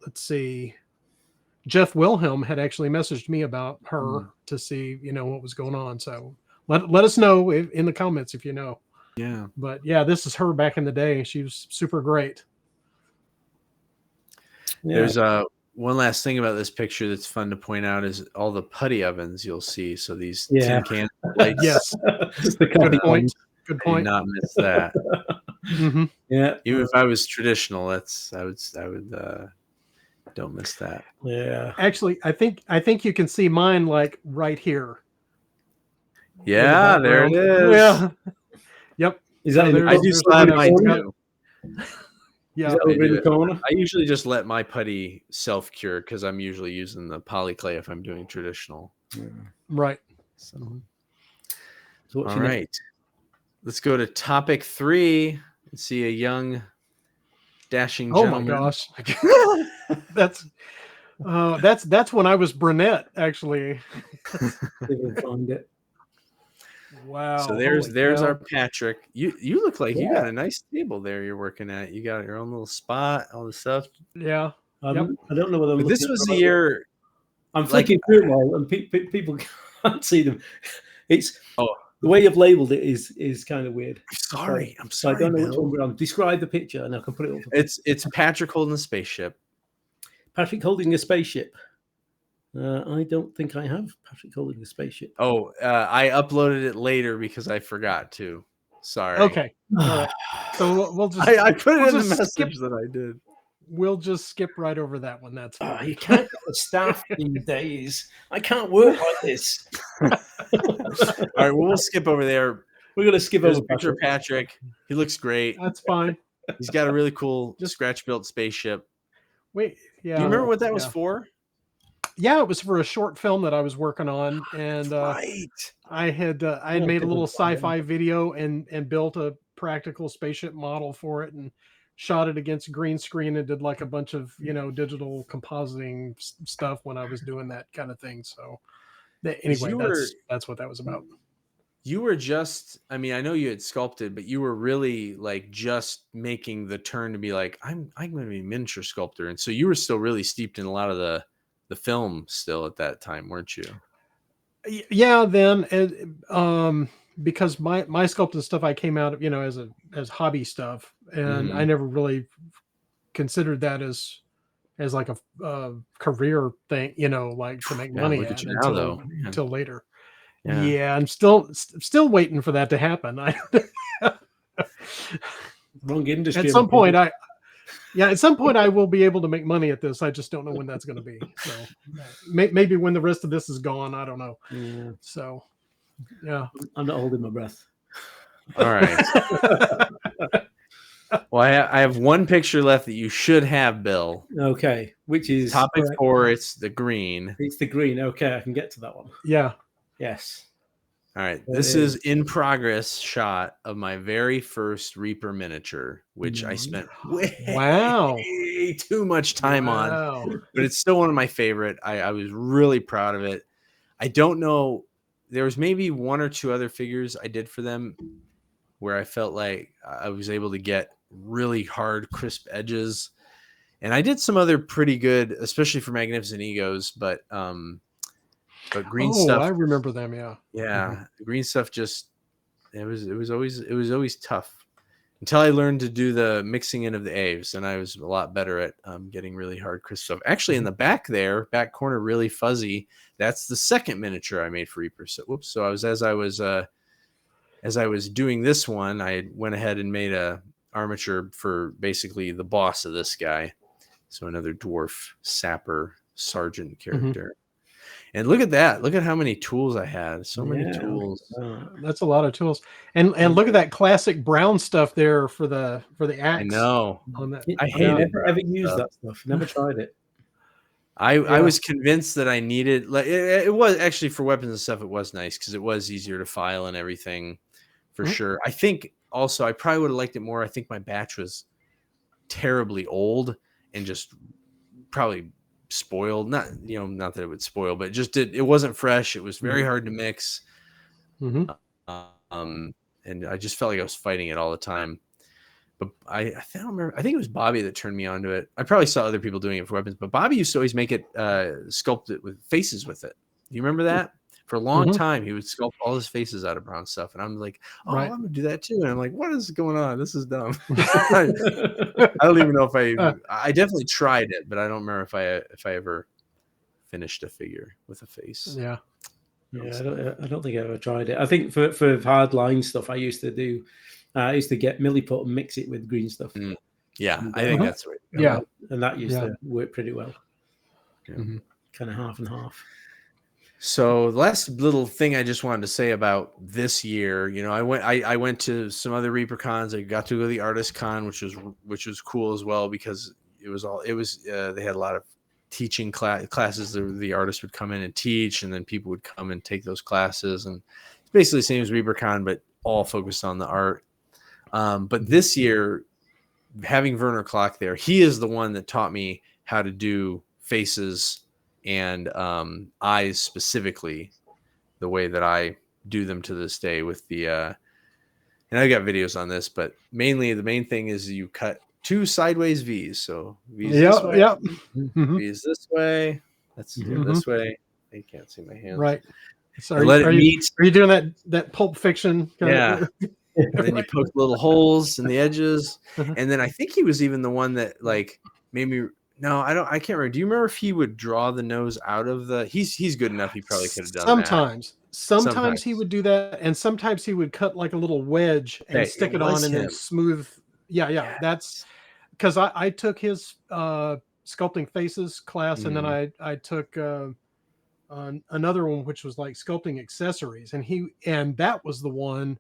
let's see, Jeff Wilhelm had actually messaged me about her to see what was going on. So let us know in the comments if you know. Yeah. But yeah, this is her back in the day. She was super great. Yeah. There's one last thing about this picture that's fun to point out is all the putty ovens you'll see. So these tin can lights. Yes. Good point. Good point. Did not miss that. Mm-hmm. Yeah. Even if I was traditional, I would don't miss that. Yeah. Actually, I think you can see mine like right here. Yeah, there it is. Yeah. Yep. Is that I do slab mine too. Yeah. Is that over in the corner? I usually just let my putty self-cure, because I'm usually using the polyclay if I'm doing traditional. Right. So all right. Let's go to topic 3 and see a young dashing gentleman. Oh my gosh. That's when I was brunette, actually. Find it. Wow. So there's our Patrick. You look like you got a nice table there you're working at. You got your own little spot, all the stuff. Yeah. I don't know whether this was the year. I'm flicking through them all, and people can't see them. It's the way you've labeled it is kind of weird. I'm sorry. I don't know which one we're on. Describe the picture, and I can put it up. It's Patrick holding a spaceship. Patrick holding a spaceship. I don't think I have Patrick holding a spaceship. Oh, I uploaded it later because I forgot to. Sorry. Okay. All right. So we'll just. I put it in the message that I did. We'll just skip right over that one. That's fine. You can't get the staff in days. I can't work like this. All right, well, we'll skip over there. We're gonna skip over picture of Patrick. He looks great. That's fine. He's got a really cool scratch-built spaceship. Wait, yeah. Do you remember what that was for? Yeah, it was for a short film that I was working on, and I had made a little sci-fi video and built a practical spaceship model for it, and shot it against green screen and did like a bunch of digital compositing stuff when I was doing that kind of thing. So anyway, that's what that was about. You were just, I mean, I know you had sculpted, but you were really like just making the turn to be like, I'm going to be a miniature sculptor, and so you were still really steeped in a lot of the film still at that time, weren't you? Yeah, then because my sculpting stuff, I came out of as hobby stuff, and I never really considered that as like a career thing, like to make money at until later. Yeah, I'm still waiting for that to happen. Wrong industry. At some point I will be able to make money at this. I just don't know when that's going to be. So maybe when the rest of this is gone, I don't know. Yeah. So yeah, I'm not holding my breath. All right. Well, I have one picture left that you should have, Bill. Okay, which is topic 4. It's the green. It's the green. Okay, I can get to that one. Yeah. Yes. All right. This is in progress shot of my very first Reaper miniature, which I spent way too much time on, but it's still one of my favorite. I was really proud of it. I don't know. There was maybe 1 or 2 other figures I did for them where I felt like I was able to get really hard, crisp edges. And I did some other pretty good, especially for Magnificent Egos, but green stuff. I remember them. Yeah. Yeah. Green stuff just, it was always tough. until I learned to do the mixing in of the Aves, and I was a lot better at getting really hard crisp stuff. Actually, in the back there, back corner, really fuzzy. That's the second miniature I made for Reaper. So, whoops. So as I was doing this one, I went ahead and made a armature for basically the boss of this guy. So another dwarf sapper sergeant character. And look at that. Look at how many tools I had. So many tools. That's a lot of tools. And look at that classic brown stuff there for the axe. I know. On that. I hate it. Never ever used that stuff. Never tried it. I was convinced that I needed, like, it was actually for weapons and stuff. It was nice because it was easier to file and everything for sure. I think also I probably would have liked it more. I think my batch was terribly old and just probably spoiled. Not that it would spoil, but it wasn't fresh. It was very hard to mix. And I just felt like I was fighting it all the time. But I don't remember. I think it was Bobby that turned me onto it. I probably saw other people doing it for weapons, but Bobby used to always make it sculpt it with faces with it. Do you remember that? For a long time, he would sculpt all his faces out of brown stuff, and I'm like, "Oh, I'm gonna do that too." And I'm like, "What is going on? This is dumb." I don't even know if I definitely tried it, but I don't remember if I ever finished a figure with a face. Yeah, I don't think I ever tried it. I think for hard line stuff, I used to get milliput and mix it with green stuff. Yeah, I think that's right. Yeah, and that used to work pretty well. Kind of half and half. So the last little thing I just wanted to say about this year, I went to some other Reaper cons. I got to go to the Artist Con, which was cool as well because they had a lot of teaching classes. The artists would come in and teach, and then people would come and take those classes. And it's basically the same as Reaper Con, but all focused on the art. But this year, having Werner Klock there, he is the one that taught me how to do faces and eyes specifically, the way that I do them to this day with the and I got videos on this, but mainly the main thing is you cut 2 sideways V's. So V's this way, V's this way. Let's do it this way. You can't see my hands. Right. So are you doing that Pulp Fiction? And then you poke little holes in the edges. And then I think he was even the one that like made me. No, I can't remember. Do you remember if he would draw the nose out of the? He's good enough. He probably could have done that. Sometimes he would do that, and sometimes he would cut like a little wedge and stick it on and then smooth. Yeah. That's because I took his sculpting faces class, and then I took another one which was like sculpting accessories, and that was the one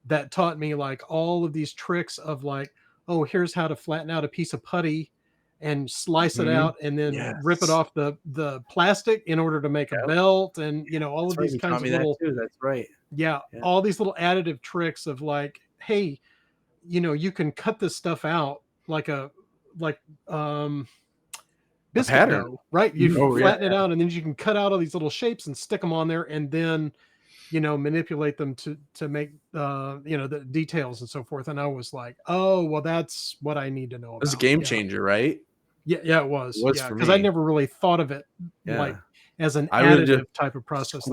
that taught me like all of these tricks of like, oh, here's how to flatten out a piece of putty and slice it out and then rip it off the plastic in order to make a belt, and all of these kinds of little that's right. All these little additive tricks of like, hey, you can cut this stuff out like biscuit pattern, dough, right? You flatten it out, and then you can cut out all these little shapes and stick them on there, and then manipulate them to make the details and so forth. And I was like, oh well, that's what I need to know about. It was a game changer, right? Yeah, it was. Because I never really thought of it like as an additive type of process.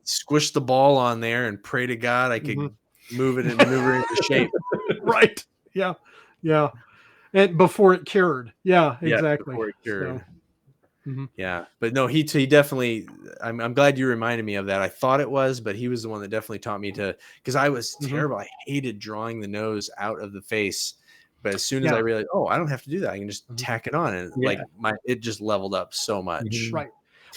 Squish the ball on there and pray to God I could move it into shape. Right. Yeah. And before it cured. Yeah, exactly. Before it cured. Yeah, but no, he definitely. I'm glad you reminded me of that. I thought it was, but he was the one that definitely taught me to. Because I was terrible. I hated drawing the nose out of the face. But as soon as I realized, I don't have to do that. I can just tack it on, and it just leveled up so much. Right.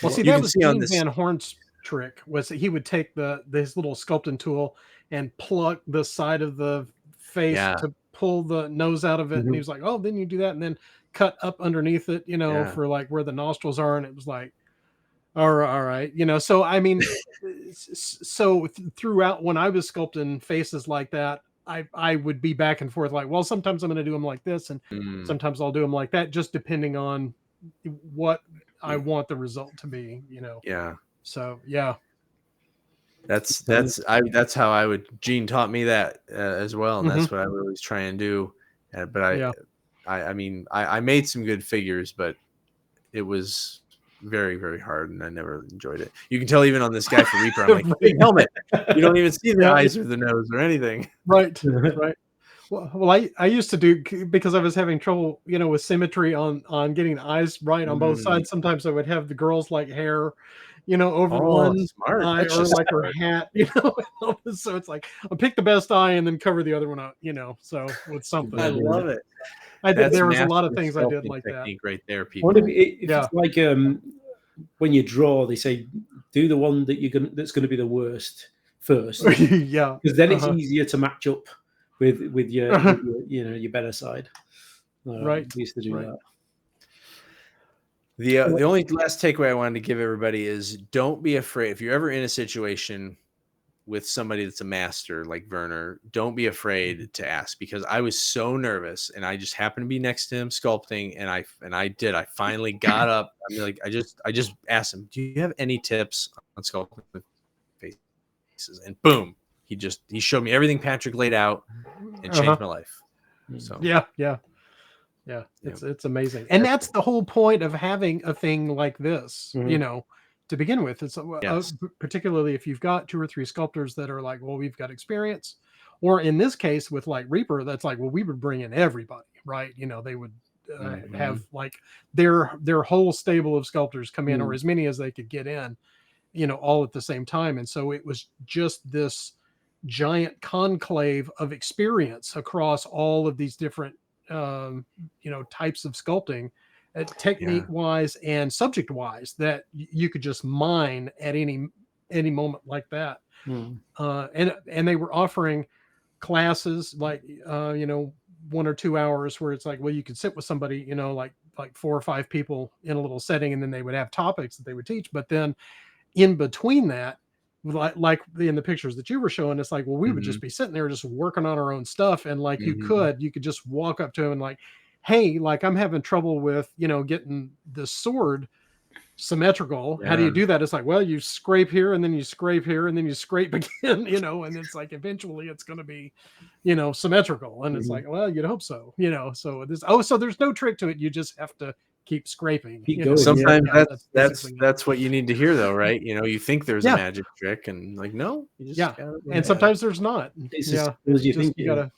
Well, see, that was Gene Van Horn's trick. Was that he would take his little sculpting tool and pluck the side of the face to pull the nose out of it, and he was like, "Oh, then you do that, and then cut up underneath it, for like where the nostrils are." And it was like, all right. So I mean, throughout when I was sculpting faces like that, I would be back and forth like, well, sometimes I'm going to do them like this, and sometimes I'll do them like that, just depending on what I want the result to be, Yeah. So yeah. That's how I would. Gene taught me that as well, and that's what I would always try and do. But I mean, I made some good figures, but it was very, very hard, and I never enjoyed it. You can tell even on this guy for Reaper, I'm like, hey, helmet. You don't even see the eyes or the nose or anything. Right. Well, I used to do because I was having trouble, with symmetry on getting the eyes right on both sides. Sometimes I would have the girls like hair, over Oh, one smart. eye That's or just like her smart. hat, So it's like I'll pick the best eye and then cover the other one up, So with something. I love it. I did. That's There was a lot of master things I did sculpting like that. technique right there, I people. wonder if Yeah. it's like when you draw, they say do the one that's going to be the worst first, Yeah. because then it's easier to match up with your your better side. Right. We used to do that. The only last takeaway I wanted to give everybody is don't be afraid. If you're ever in a situation with somebody that's a master like Werner, don't be afraid to ask, because I was so nervous and I just happened to be next to him sculpting, and I finally got up. I mean, like I just asked him, do you have any tips on sculpting with faces? And boom, he showed me everything Patrick laid out and changed my life. So yeah. It's amazing, and that's the whole point of having a thing like this, to begin with. It's particularly if you've got 2 or 3 sculptors that are like, well, we've got experience, or in this case with like Reaper, that's like, well, we would bring in everybody, right? They would have like their whole stable of sculptors come in, or as many as they could get in, all at the same time. And so it was just this giant conclave of experience across all of these different types of sculpting, technique wise and subject wise, that you could just mine at any moment like that. And they were offering classes like 1 or 2 hours where it's like, well, you could sit with somebody, like 4 or 5 people in a little setting, and then they would have topics that they would teach. But then in between that, like in the pictures that you were showing, it's like, well, we would just be sitting there just working on our own stuff, and like you could just walk up to him and like, hey, like I'm having trouble with getting the sword symmetrical. How do you do that? It's like, well, you scrape here and then you scrape here and then you scrape again, and it's like eventually it's going to be symmetrical. And it's like, well, you'd hope so, so there's no trick to it. You just have to keep scraping. Going. Sometimes that's what you need to hear, though, right? You think there's a magic trick, and like, no, you just gotta and sometimes there's not. It's as you think. You gotta.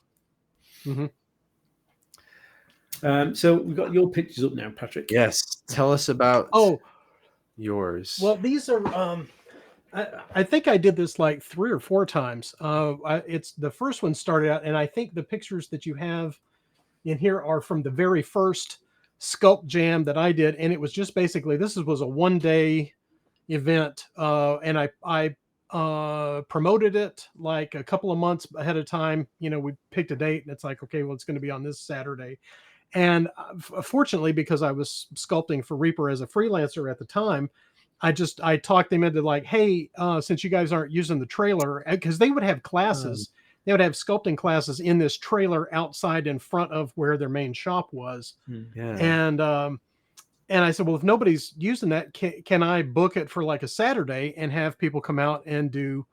So we've got your pictures up now, Patrick. Yes, tell us about yours. Well, these are I think I did this like 3 or 4 times. It's the first one started out, and I think the pictures that you have in here are from the very first Sculpt Jam that I did, and it was just basically this was a 1-day event, and I promoted it like a couple of months ahead of time. We picked a date, and it's like, okay, well, it's going to be on this Saturday. And fortunately, because I was sculpting for Reaper as a freelancer at the time, I talked them into like, hey, since you guys aren't using the trailer, because they would have classes. They would have sculpting classes in this trailer outside in front of where their main shop was. And I said, well, if nobody's using that, can I book it for like a Saturday and have people come out and do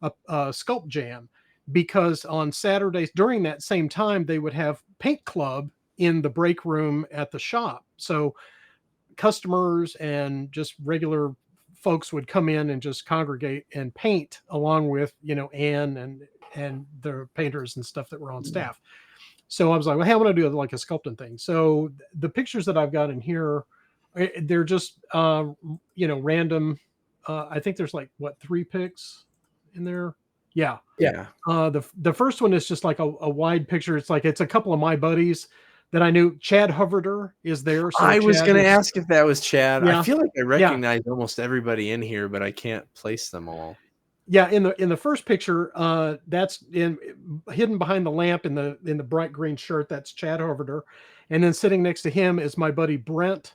a Sculpt Jam? Because on Saturdays during that same time, they would have paint club in the break room at the shop. So customers and just regular folks would come in and just congregate and paint along with, Anne and the painters and stuff that were on staff. So I was like, well, hey, I want to do like a sculpting thing. So the pictures that I've got in here, they're just, random. I think there's like 3 pics in there. Yeah. The first one is just like a wide picture. It's like, it's a couple of my buddies that I knew. Chad Hoverder is there. So I was going to ask if that was Chad. Yeah. I feel like I recognize almost everybody in here, but I can't place them all. Yeah, in the first picture, that's hidden behind the lamp in the bright green shirt. That's Chad Hoverder, and then sitting next to him is my buddy Brent.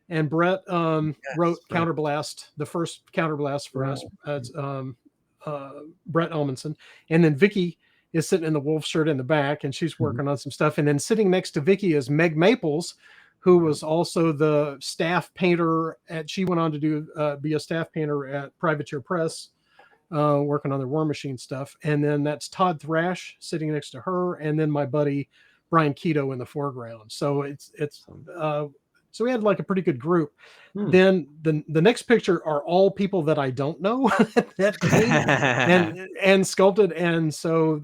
And Brett wrote Counterblast, the first Counterblast for us. It's Brett Elmanson, and then Vicky is sitting in the wolf shirt in the back, and she's working on some stuff. And then sitting next to Vicky is Meg Maples, who was also the staff painter she went on to do be a staff painter at Privateer Press, working on their War Machine stuff. And then that's Todd Thrash sitting next to her, and then my buddy Brian Keto in the foreground. So it's So we had like a pretty good group. Hmm. Then the next picture are all people that I don't know that came and sculpted. And so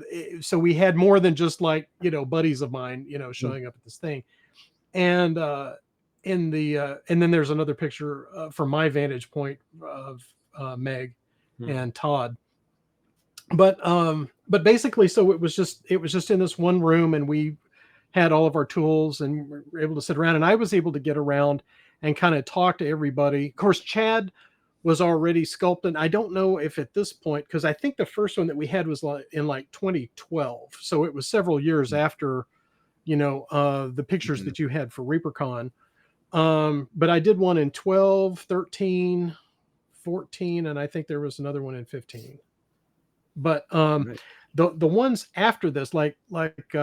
we had more than just like, buddies of mine, showing up at this thing. And and then there's another picture from my vantage point of Meg and Todd. But basically, so it was just in this one room, and we had all of our tools, and we were able to sit around, and I was able to get around and kind of talk to everybody. Of course, Chad was already sculpting. I don't know if at this point, because I think the first one that we had was in like 2012, so it was several years after the pictures that you had for ReaperCon. But I did one in 12, 13, 14, and I think there was another one in 15. But Right. the ones after this, like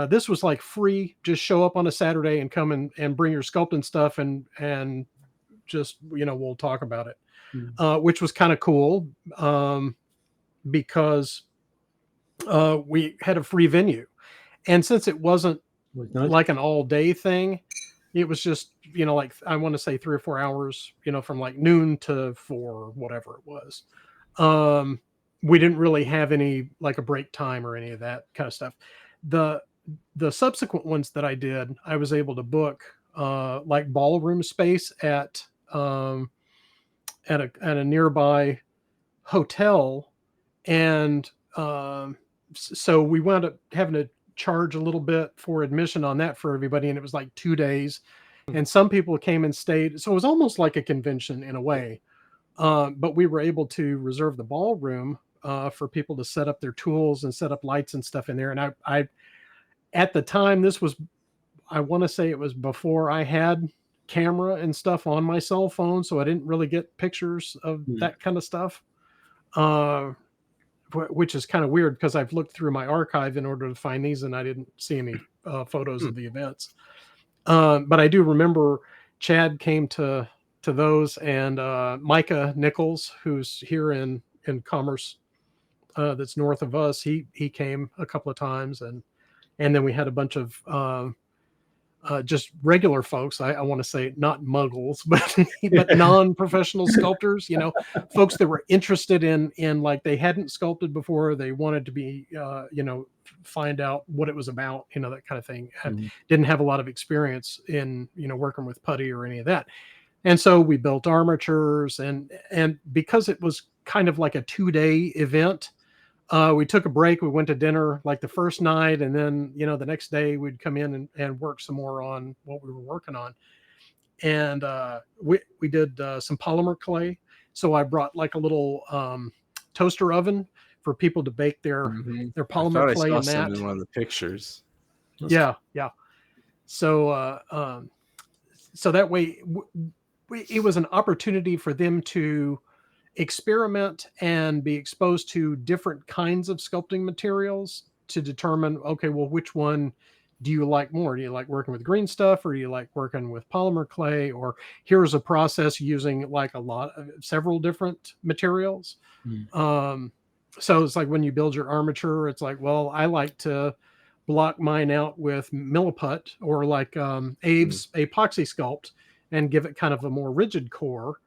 this was like free, just show up on a Saturday and come and bring your sculpting stuff and just we'll talk about it, which was kind of cool, because we had a free venue, and since it wasn't like an all day thing, it was just like I want to say 3 or 4 hours, from like noon to 4, whatever it was. We didn't really have any like a break time or any of that kind of stuff. The subsequent ones that I did, I was able to book like ballroom space at a nearby hotel, and so we wound up having to charge a little bit for admission on that for everybody, and it was like 2 days, and some people came and stayed, so it was almost like a convention in a way. But we were able to reserve the ballroom for people to set up their tools and set up lights and stuff in there. And I at the time, this was, I want to say it was before I had camera and stuff on my cell phone, so I didn't really get pictures of that kind of stuff, which is kind of weird because I've looked through my archive in order to find these, and I didn't see any photos of the events. But I do remember Chad came to those, and Micah Nichols, who's here in Commerce, that's north of us, he came a couple of times, and then we had a bunch of just regular folks. I want to say not muggles, but non-professional sculptors, folks that were interested in like they hadn't sculpted before, they wanted to be find out what it was about, that kind of thing. Didn't have a lot of experience in working with putty or any of that. And so we built armatures, and because it was kind of like a 2-day event, we took a break. We went to dinner like the first night, and then the next day we'd come in and work some more on what we were working on. And we did some polymer clay. So I brought like a little toaster oven for people to bake their polymer clay in that. In one of the pictures. Yeah. So so that way it was an opportunity for them to experiment and be exposed to different kinds of sculpting materials to determine, okay, well, which one do you like more? Do you like working with green stuff, or do you like working with polymer clay? Or here's a process using like several different materials. So it's like when you build your armature, it's like, well, I like to block mine out with milliput or like Abe's epoxy sculpt and give it kind of a more rigid core.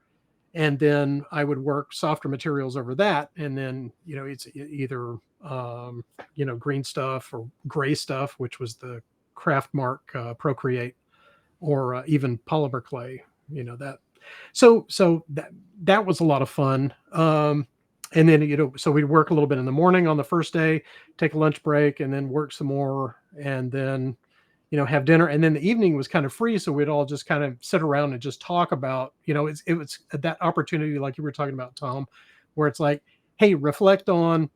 And then I would work softer materials over that. And then, it's either, green stuff or gray stuff, which was the Craft Mark Procreate, or even polymer clay, that. So that was a lot of fun. And then, so we'd work a little bit in the morning on the first day, take a lunch break, and then work some more, and then, have dinner. And then the evening was kind of free. So we'd all just kind of sit around and just talk about, it was that opportunity, like you were talking about, Tom, where it's like, hey, reflect on,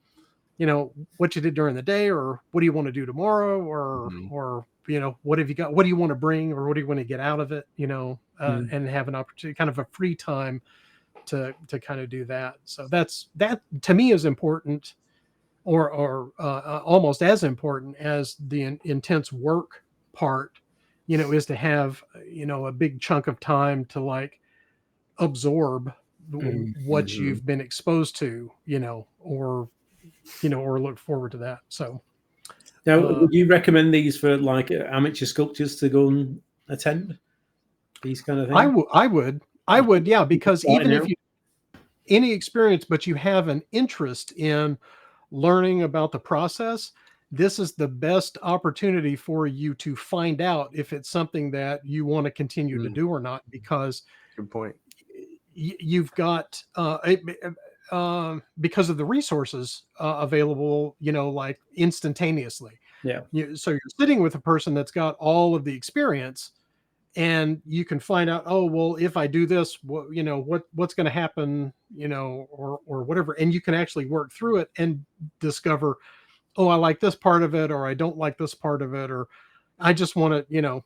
what you did during the day, or what do you want to do tomorrow, or, what have you got? What do you want to bring, or what do you want to get out of it, and have an opportunity, kind of a free time to kind of do that. So that to me is important, or almost as important as the intense work part, is to have, a big chunk of time to like absorb what you've been exposed to, or look forward to that. So now, would you recommend these for like amateur sculptors to go and attend? piece kind of thing? I would, yeah, because even Starting if out. you any experience, but you have an interest in learning about the process, this is the best opportunity for you to find out if it's something that you want to continue to Mm, do or not, because good point. you've got because of the resources available, like instantaneously. Yeah. So you're sitting with a person that's got all of the experience, and you can find out, oh well, if I do this, what's going to happen, or whatever, and you can actually work through it and discover, oh, I like this part of it, or I don't like this part of it, or I just want to,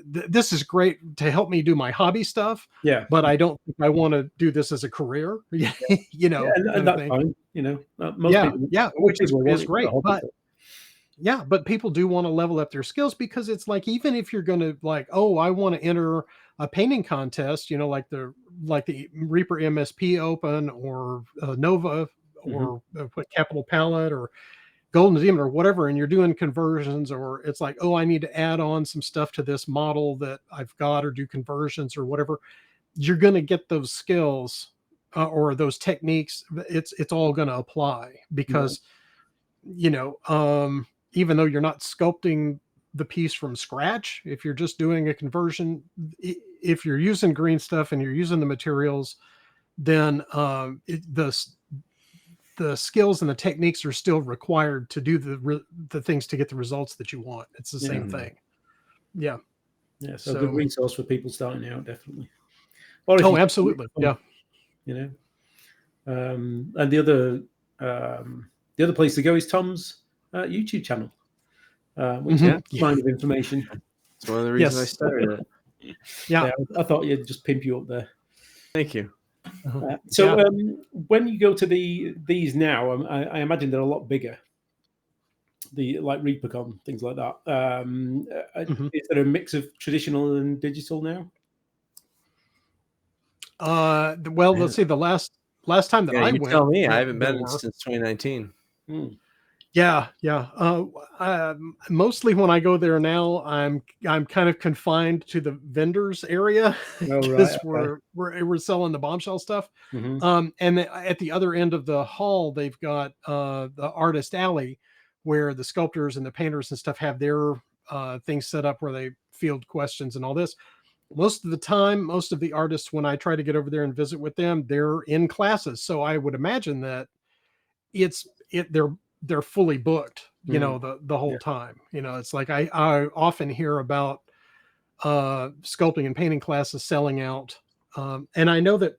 this is great to help me do my hobby stuff, Yeah. but I don't think I want to do this as a career, Yeah, and kind of that's thing. fine. Most people, Which people want is it for great, the hobby, but yeah, but people do want to level up their skills, because it's like, even if you're going to, like, oh, I want to enter a painting contest, like the Reaper MSP Open, or Nova, or what, Capital Palette, or Golden Demon, or whatever, and you're doing conversions, or it's like, oh, I need to add on some stuff to this model that I've got, or do conversions or whatever. You're going to get those skills, or those techniques. It's all going to apply, because even though you're not sculpting the piece from scratch, if you're just doing a conversion, if you're using green stuff and you're using the materials, then the skills and the techniques are still required to do the things to get the results that you want. It's the same thing. Yeah. Yeah. So a good resource for people starting out, definitely. Oh, absolutely. Yeah. And the other place to go is Tom's YouTube channel, which is a line of information. It's one of the reasons I started it. Yeah, I thought you'd just pimp you up there. Thank you. When you go to these now, I imagine they're a lot bigger. The like Reapercon, things like that. Is there a mix of traditional and digital now? Well, let's see. The last time that I went, tell me. I haven't been since 2019. Yeah. Mostly when I go there now, I'm kind of confined to the vendors area, because we're selling the bombshell stuff. And at the other end of the hall, they've got the artist alley, where the sculptors and the painters and stuff have their things set up, where they field questions and all this. Most of the time, most of the artists, when I try to get over there and visit with them, they're in classes. So I would imagine that they're fully booked, the whole time. It's like I often hear about sculpting and painting classes selling out. And I know that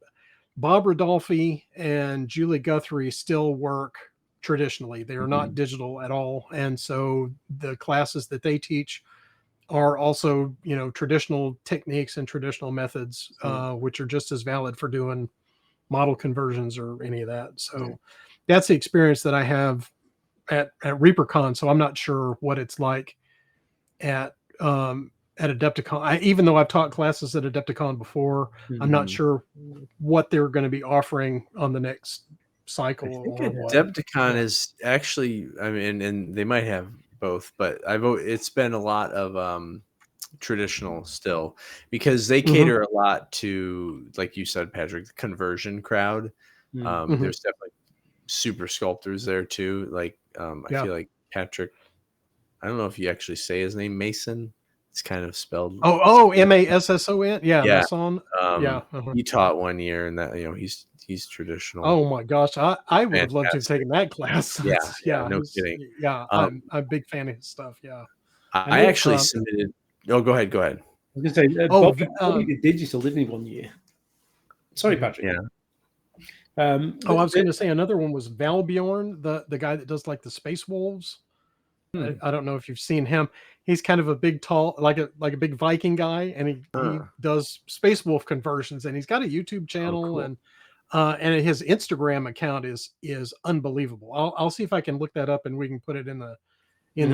Bob Rodolphe and Julie Guthrie still work traditionally. They are not digital at all. And so the classes that they teach are also, traditional techniques and traditional methods, which are just as valid for doing model conversions or any of that. So that's the experience that I have at Reapercon. So I'm not sure what it's like at Adepticon. Even though I've taught classes at Adepticon before, I'm not sure what they're going to be offering on the next cycle. I think Adepticon is actually, I mean, and they might have both, but it's been a lot of traditional still, because they cater a lot to, like you said, Patrick, the conversion crowd. There's definitely super sculptors there too. Like I feel like Patrick, I don't know if you actually say his name, Mason. It's kind of spelled Masson. Masson. He taught one year, and that he's traditional. Oh my gosh, I would have loved to have taken that class. No kidding. I'm a big fan of his stuff. I actually submitted. Oh, go ahead. I was going to say, Bob did digital, didn't he, 1 year? Sorry, Patrick. Yeah. I was going to say another one was Valbjorn, the guy that does like the Space Wolves. I don't know if you've seen him. He's kind of a big, tall, like a big Viking guy, and he does Space Wolf conversions, and he's got a YouTube channel, and his Instagram account is unbelievable. I'll see if I can look that up, and we can put it in the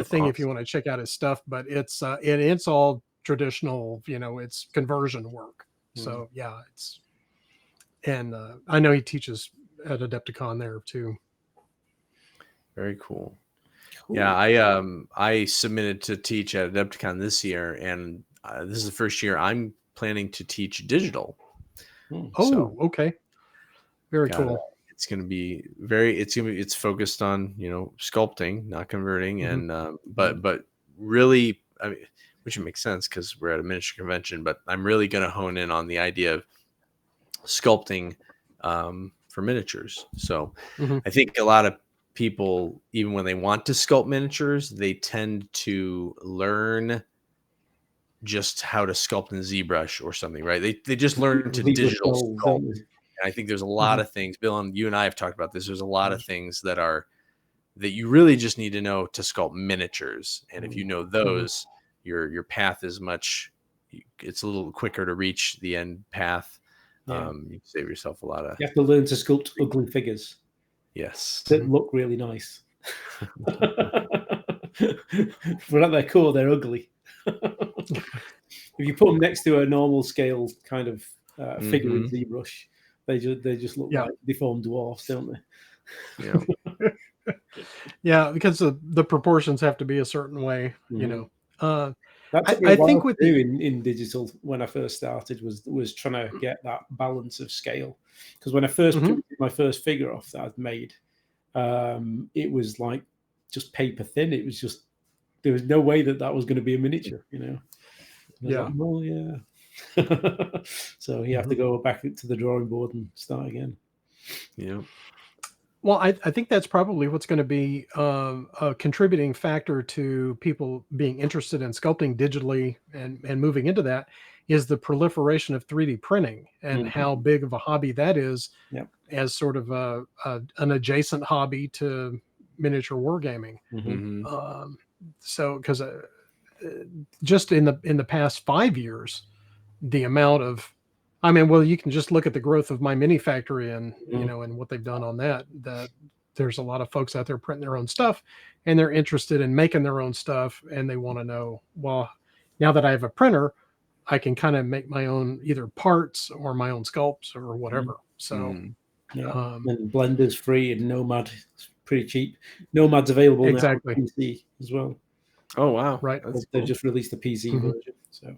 thing if you want to check out his stuff. But it's all traditional, it's conversion work. So and I know he teaches at Adepticon there too. Very cool. Yeah, I submitted to teach at Adepticon this year, and this is the first year I'm planning to teach digital. Oh, So, okay. Very cool. It's going to be it's focused on, sculpting, not converting. And, but really, I mean, which makes sense because we're at a miniature convention, but I'm really going to hone in on the idea of sculpting, for miniatures. So I think a lot of people, even when they want to sculpt miniatures, they tend to learn just how to sculpt in ZBrush or something, right? They just learn to digital sculpt. And I think there's a lot of things, Bill, and you and I have talked about this. There's a lot of things that you really just need to know to sculpt miniatures. And if you know those, your path is it's a little quicker to reach the end path. You save yourself a lot of. You have to learn to sculpt ugly figures. Yes. That look really nice. But at their core, they're ugly. If you put them next to a normal scale kind of figure in ZBrush, they just look like deformed dwarfs, don't they? Yeah. Yeah, because the proportions have to be a certain way, That took me a while to do in digital when I first started, was trying to get that balance of scale. Because when I first printed my first figure off that I'd made, it was like just paper thin. It was just, there was no way that was going to be a miniature, Yeah. Like, well, yeah. So you have to go back to the drawing board and start again. Yeah. Well, I think that's probably what's going to be a contributing factor to people being interested in sculpting digitally and moving into that, is the proliferation of 3D printing and how big of a hobby that is as sort of an adjacent hobby to miniature wargaming. So, because just in the past 5 years, the amount of, you can just look at the growth of my mini factory and, and what they've done on that there's a lot of folks out there printing their own stuff and they're interested in making their own stuff. And they want to know, well, now that I have a printer, I can kind of make my own either parts or my own sculpts or whatever. So, and Blender's free and Nomad is pretty cheap. Nomad's available now on PC as well. Oh, wow. Right. They've just released the PC version. So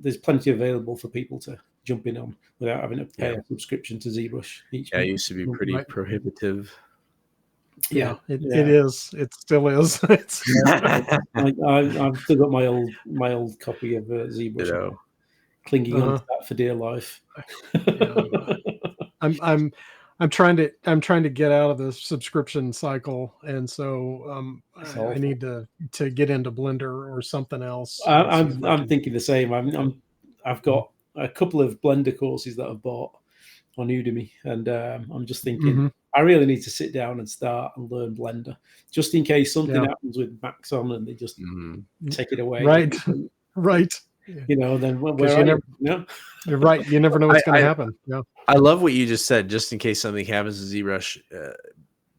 there's plenty available for people to jump in on without having to pay a subscription to ZBrush each month. It used to be pretty prohibitive. It is. It still is. I've still got my old copy of ZBrush, clinging on to that for dear life. I'm trying to get out of the subscription cycle, and so I need to get into Blender or something else. I'm thinking the same. I've got a couple of Blender courses that I've bought on Udemy, and I'm just thinking I really need to sit down and start and learn Blender, just in case something happens with Max on and they just take it away. Right. Then you're right. You never know what's going to happen. Yeah. I love what you just said, just in case something happens to ZBrush,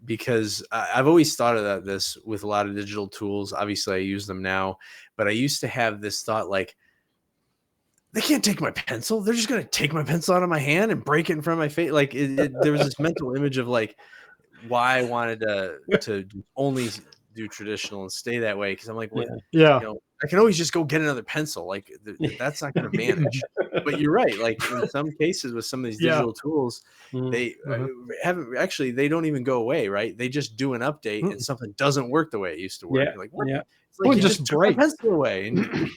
because I've always thought of this with a lot of digital tools. Obviously, I use them now, but I used to have this thought like, they can't take my pencil. They're just going to take my pencil out of my hand and break it in front of my face. Like there was this mental image of like why I wanted to only do traditional and stay that way. Cause I'm like, I can always just go get another pencil. Like that's not going to vanish. But you're right. Like in some cases with some of these digital tools, they they don't even go away. Right. They just do an update and something doesn't work the way it used to work. You're like, what? It's like you just took my pencil away and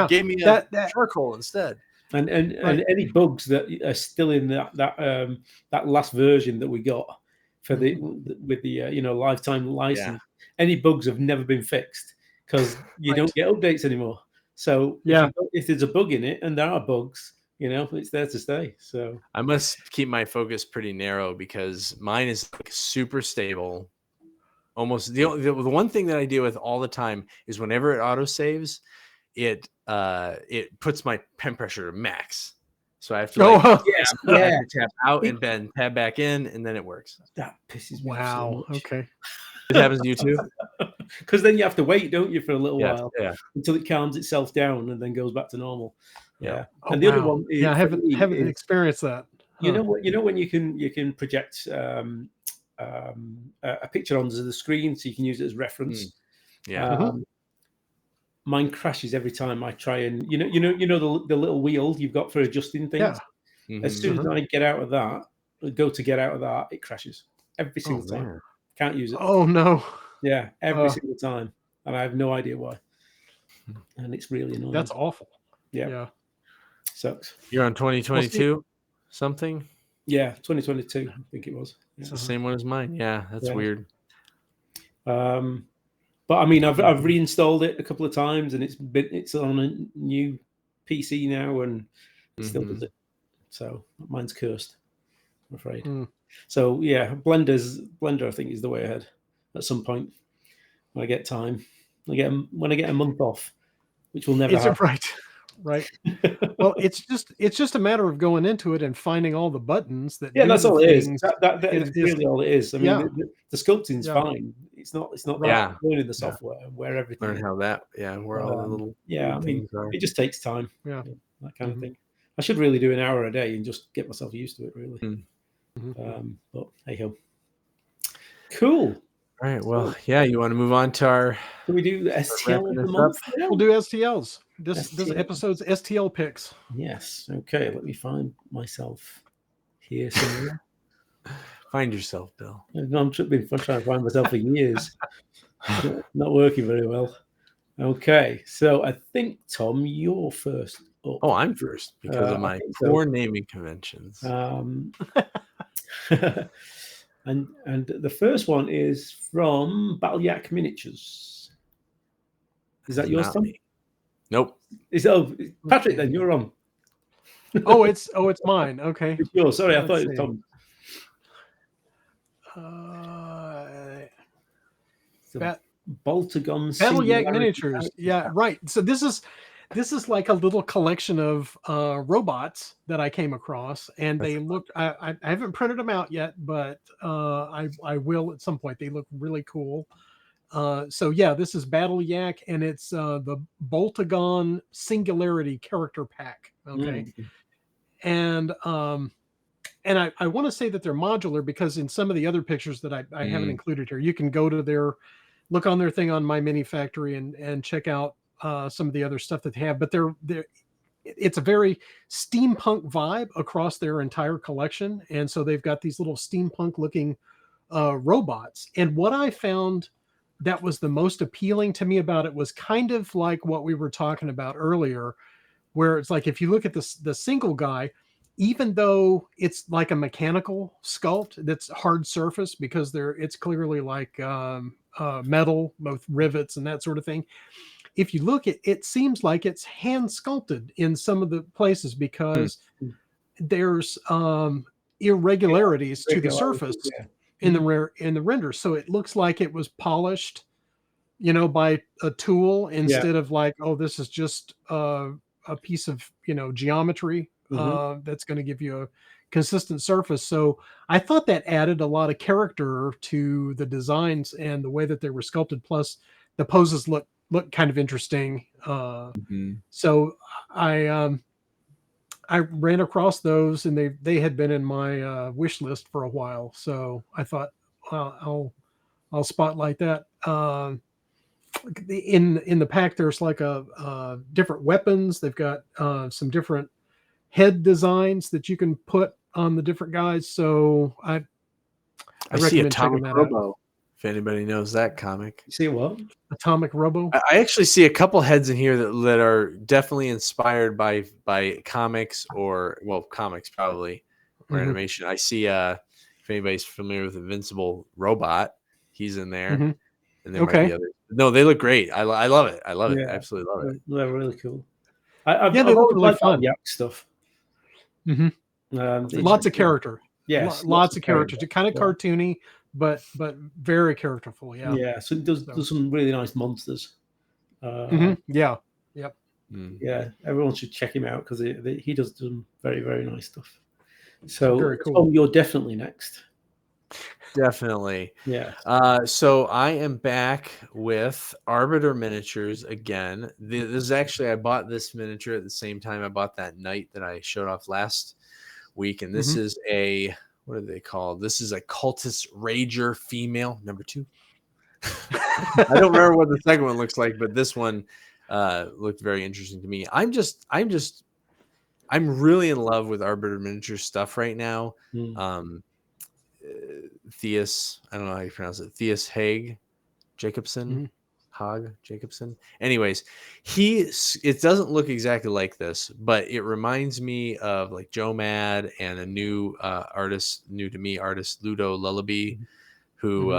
gave me that charcoal instead. And any bugs that are still in that last version that we got for with the lifetime license, any bugs have never been fixed because you don't get updates anymore. So if there's a bug in it, and there are bugs, it's there to stay. So I must keep my focus pretty narrow because mine is like super stable. Almost the one thing that I deal with all the time is whenever it auto saves, it puts my pen pressure to max. So I have to tap out and then tab back in, and then it works. That pisses me off so much. Okay. It happens to you too? Because then you have to wait, don't you, for a little while until it calms itself down and then goes back to normal. Yeah. And the other one is, I haven't experienced that. You know when you can project a picture onto the screen so you can use it as reference. mine crashes every time I try and the little wheel you've got for adjusting things. Yeah. As soon as I get out of that, it crashes every Oh, single time. man. Can't use it. Oh no. Yeah, every single time, and I have no idea why. And it's really annoying. That's awful. Yeah. Yeah. Sucks. You're on 2022 something? Yeah, 2022, I think it was. It's Yeah. the same one as mine. Yeah, that's weird. But I mean, I've reinstalled it a couple of times, and it's on a new PC now, and it still does it. So mine's cursed, I'm afraid. So yeah, Blender I think is the way ahead at some point when I get time. When I get a month off, which will never happen. Right. Well, it's just a matter of going into it and finding all the buttons that. Yeah, that's all it is. That is really all it is. I mean, the sculpting's fine. It's not learning the software where everything. Learn how where all the little things are. It just takes time. Yeah, that kind of thing. I should really do an hour a day and just get myself used to it. Really. But hey ho. Cool. All right. Well, you want to move on to our? Can we do the STL of the month? We'll do STLs. This episode's STL picks. Yes. Okay. Let me find myself here somewhere. Find yourself, Bill. I've been trying to find myself for years. Not working very well. Okay. So I think, Tom, you're first up. Oh, I'm first because of my poor naming conventions. And the first one is from Battle Yak Miniatures. Is that yours, Tom? Nope. Patrick, then you're on. It's mine. Okay. It's yours. Sorry, I thought it was Tom. Boltagon Battle Yak Miniatures. Yeah, right. So this is like a little collection of robots that I came across, and they look. I haven't printed them out yet, but I will at some point. They look really cool. So yeah, this is Battle Yak, and it's the Boltagon Singularity Character Pack. Okay, and I want to say that they're modular because in some of the other pictures that I haven't included here, you can go to look on their thing on My Mini Factory and check out some of the other stuff that they have. But it's a very steampunk vibe across their entire collection, and so they've got these little steampunk looking robots. And what I found that was the most appealing to me about it was kind of like what we were talking about earlier, where it's like if you look at the single guy, even though it's like a mechanical sculpt that's hard surface because it's clearly like metal, both rivets and that sort of thing. If you look at it, seems like it's hand sculpted in some of the places because there's irregularities to the surface in the render. So it looks like it was polished, by a tool instead of like, oh, this is just a piece of, geometry that's going to give you a consistent surface. So I thought that added a lot of character to the designs and the way that they were sculpted. Plus the poses look kind of interesting. So I ran across those and they had been in my wish list for a while. So I thought, well, I'll spotlight that. In the pack, there's like a different weapons. They've got some different head designs that you can put on the different guys. So I see Atomic Robo. If anybody knows that comic. You see what? Atomic Robo. I actually see a couple heads in here that are definitely inspired by comics comics probably or animation. I see if anybody's familiar with Invincible Robot, he's in there. And there might be others. No, they look great. I love it. I love it. I absolutely love it. They're really cool. They look really fun. Yak stuff. Lots of character. Yes, lots of character. Kind of cartoony, but very characterful. Yeah. So there's some really nice monsters. Yeah. Yep. Yeah. Everyone should check him out because he does some very, very nice stuff. So very cool. Tom, you're definitely next. Definitely. Yeah. So I am back with Arbiter Miniatures again. This is actually, I bought this miniature at the same time I bought that knight that I showed off last week. And this is what are they called? This is a Cultist Rager female, number 2. I don't remember what the second one looks like, but this one looked very interesting to me. I'm really in love with Arbiter Miniature stuff right now. Theus, I don't know how you pronounce it. Theus Haag Jacobson. Hog Jacobson. Anyways, it doesn't look exactly like this, but it reminds me of like Joe Mad and a new new to me artist, Ludo Lullaby, who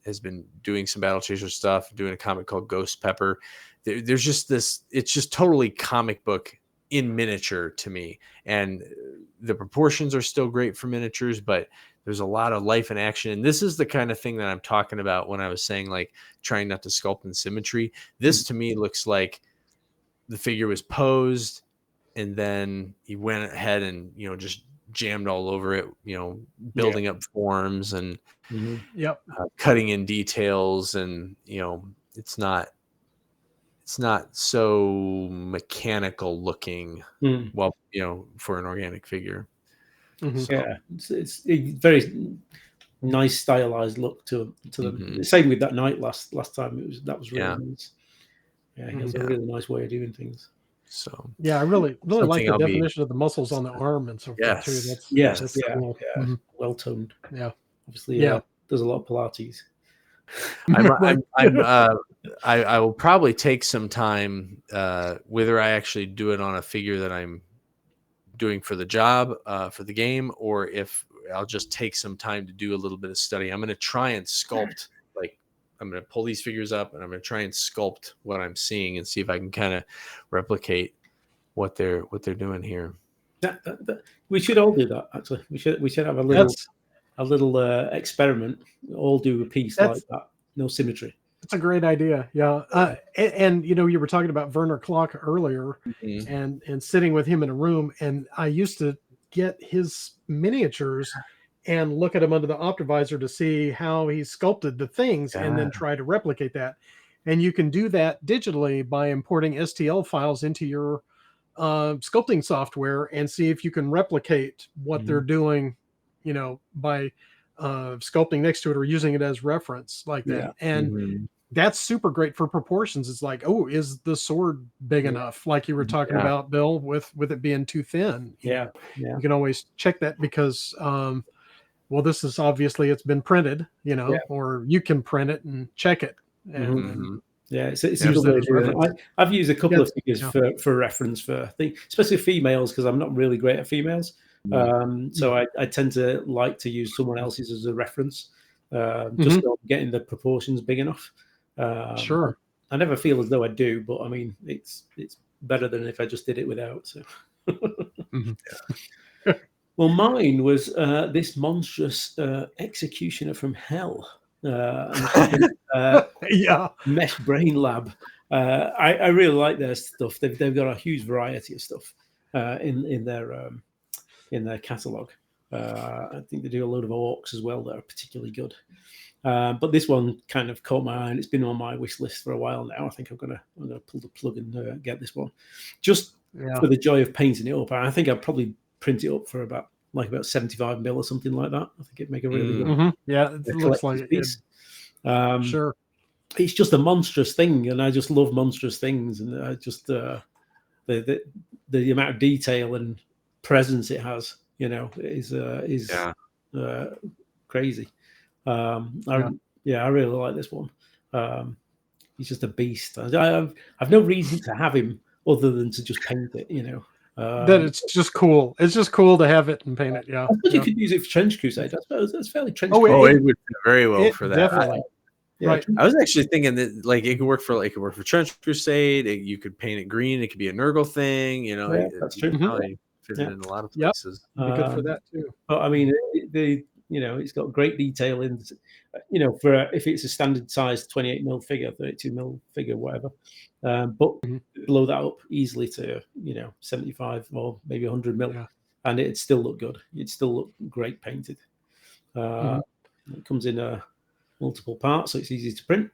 has been doing some Battle Chaser stuff, doing a comic called Ghost Pepper. There's just this, it's just totally comic book in miniature to me. And the proportions are still great for miniatures, but there's a lot of life and action. And this is the kind of thing that I'm talking about when I was saying like trying not to sculpt in symmetry. This to me looks like the figure was posed and then he went ahead and, just jammed all over it, building up forms and cutting in details. And, it's not so mechanical looking. Well, for an organic figure. So. Yeah, it's a very nice stylized look to them. Same with that night last time. That was really nice. Yeah, he has a really nice way of doing things. So yeah, I really like the definition of the muscles on the arm and so forth too. That's cool. Well toned. Yeah, obviously. There's a lot of Pilates. I will probably take some time, whether I actually do it on a figure that I'm doing for the job, for the game, or if I'll just take some time to do a little bit of study. I'm going to try and sculpt, like I'm going to pull these figures up and I'm going to try and sculpt what I'm seeing and see if I can kind of replicate what they're doing here. We should all do that. Actually, we should have a little experiment. All do a piece like that. No symmetry. That's a great idea. Yeah. And you were talking about Werner Klock earlier and sitting with him in a room. And I used to get his miniatures and look at them under the optivisor to see how he sculpted the things and then try to replicate that. And you can do that digitally by importing STL files into your sculpting software and see if you can replicate what they're doing, by sculpting next to it or using it as reference like that. And that's super great for proportions. It's like, oh, is the sword big enough? Like you were talking about, Bill, with it being too thin. You can always check that because, this is obviously it's been printed, or you can print it and check it. And, it's I've used a couple of figures for reference for things, especially females, because I'm not really great at females. So I tend to like to use someone else's as a reference, just so I'm getting the proportions big enough. Sure. I never feel as though I do, but I mean, it's better than if I just did it without. So. Well, mine was this monstrous executioner from hell. Mesh Brain Lab. I really like their stuff. They've got a huge variety of stuff in their catalogue. I think they do a load of orcs as well that are particularly good. But this one kind of caught my eye, and it's been on my wish list for a while now. I think I'm gonna pull the plug and get this one, just for the joy of painting it up. I think I'll probably print it up for about 75 mil or something like that. I think it'd make a really good. It looks like piece. Sure. It's just a monstrous thing, and I just love monstrous things, and I just the amount of detail and presence it has, is crazy. I really like this one. He's just a beast. I've no reason to have him other than to just paint it, that it's just cool. It's just cool to have it and paint it. Yeah. You could use it for Trench Crusade. That's fairly Trench. It would fit very well for that. Definitely. Right. I was actually thinking that it could work for Trench Crusade. You could paint it green. It could be a Nurgle thing. That's true. Probably fit it in a lot of places. Be good for that too. But I mean, it's got great detail in, for if it's a standard size 28 mil figure, 32 mil figure, whatever. But blow that up easily to 75 or maybe 100 mil, and it'd still look good. It'd still look great painted. It comes in multiple parts, so it's easy to print.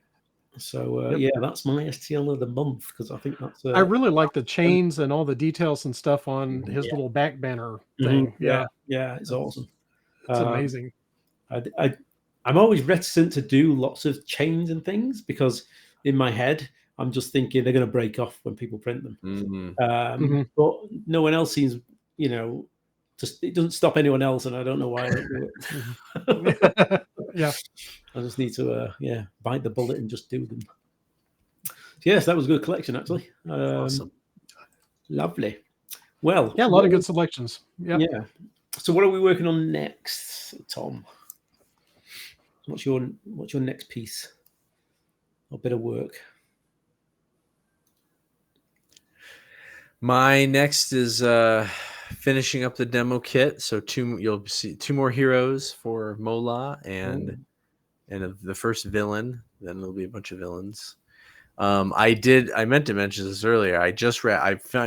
So that's my STL of the month, because I think that's. I really like the chains and all the details and stuff on his little back banner thing. It's awesome. It's amazing. I'm always reticent to do lots of chains and things, because in my head I'm just thinking they're going to break off when people print them. Mm-hmm. But no one else seems, just it doesn't stop anyone else, and I don't know why I don't do it. Yeah. I just need to, bite the bullet and just do them. Yes, that was a good collection, actually. Awesome. Lovely. Well, Yeah, a lot of good selections. Yeah. Yeah. So what are we working on next, Tom? What's your next piece or bit of work? My next is finishing up the demo kit. So you'll see 2 more heroes for Mola and the first villain. Then there'll be a bunch of villains. I meant to mention this earlier. I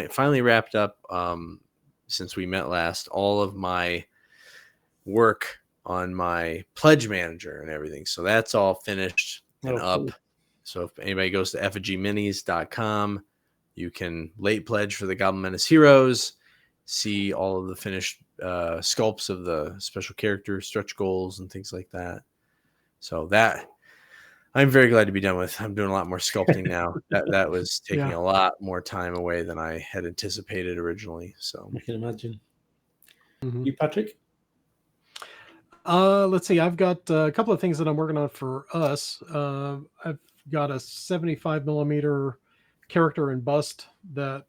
finally wrapped up since we met last all of my work on my pledge manager and everything. So that's all finished and up. Cool. So if anybody goes to effigyminis.com, you can late pledge for the Goblin Menace heroes, see all of the finished sculpts of the special characters, stretch goals, and things like that. So that I'm very glad to be done with. I'm doing a lot more sculpting now. That was taking a lot more time away than I had anticipated originally. So I can imagine. Mm-hmm. You, Patrick? Let's see. I've got a couple of things that I'm working on for us. I've got a 75 millimeter character and bust that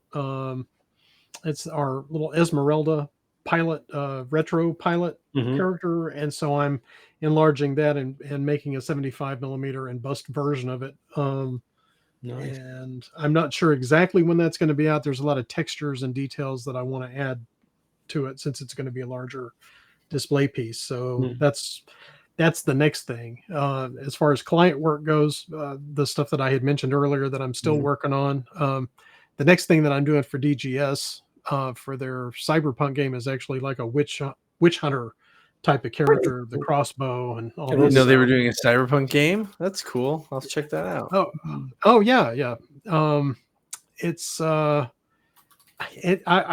it's our little Esmeralda pilot, retro pilot character, and so I'm enlarging that and making a 75 millimeter and bust version of it. Nice. And I'm not sure exactly when that's going to be out. There's a lot of textures and details that I want to add to it since it's going to be a larger display piece. So that's the next thing. As far as client work goes, the stuff that I had mentioned earlier that I'm still working on. The next thing that I'm doing for DGS for their Cyberpunk game is actually like a witch hunter type of character, the crossbow and all. I didn't know they were doing a Cyberpunk game. That's cool. I'll check that out. Oh yeah. It's I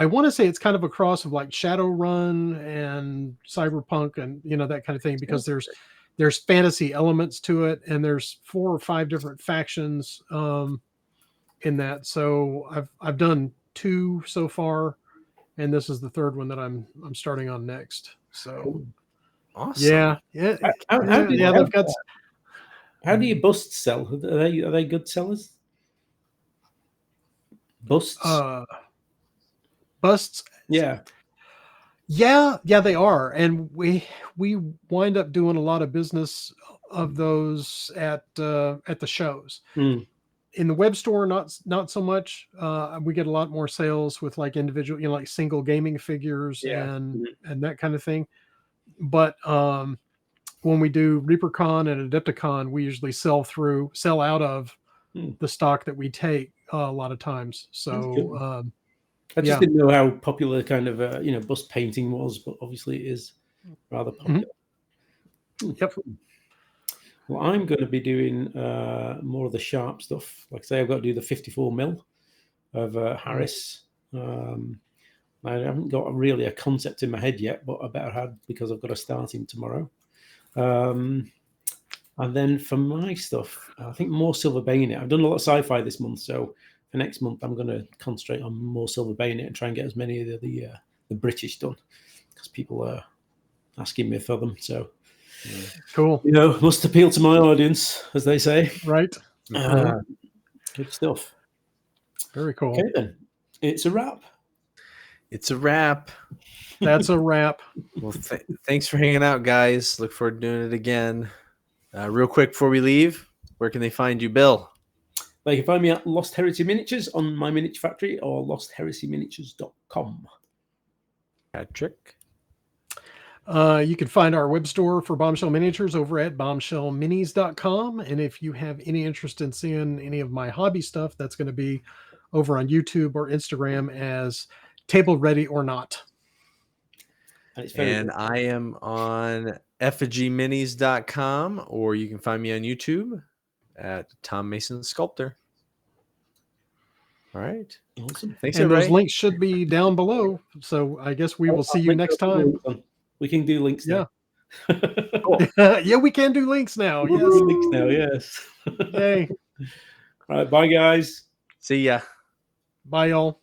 want to say it's kind of a cross of like Shadowrun and Cyberpunk and that kind of thing, because there's fantasy elements to it, and there's 4 or 5 different factions in that. So I've done 2 so far, and this is the 3rd one that I'm starting on next. So awesome. Yeah. How do you busts sell? Are they good sellers? Busts? Busts. Yeah, they are. And we wind up doing a lot of business of those at the shows. In the web store, not so much. We get a lot more sales with like individual, like single gaming figures and that kind of thing. But when we do ReaperCon and Adepticon, we usually sell out of the stock that we take a lot of times. So I just didn't know how popular kind of bust painting was, but obviously it is rather popular. Yep. Well, I'm going to be doing more of the sharp stuff. Like I say, I've got to do the 54 mil of Harris. I haven't got really a concept in my head yet, but I better have, because I've got to start him tomorrow. And then for my stuff, I think more Silver Bayonet. I've done a lot of sci-fi this month, so for next month I'm going to concentrate on more Silver Bayonet and try and get as many of the British done, because people are asking me for them. So cool. Must appeal to my audience, as they say. Right. Good stuff. Very cool. Okay then, it's a wrap. It's a wrap. That's a wrap. Well, thanks for hanging out, guys. Look forward to doing it again. Real quick before we leave, where can they find you, Bill? They can find me at Lost Heresy Miniatures on my Miniature Factory or lostheresyminiatures.com. Patrick? You can find our web store for Bombshell Miniatures over at bombshellminis.com. And if you have any interest in seeing any of my hobby stuff, that's going to be over on YouTube or Instagram as Table Ready or Not. And I am on effigyminis.com, or you can find me on YouTube at Tom Mason Sculptor. All right. Awesome. Thanks, and everybody. Those links should be down below. So I guess we will see you next time. We can do links now. Cool. Yeah, we can do links now. Yes. Yay. All right, bye, guys. See ya. Bye, y'all.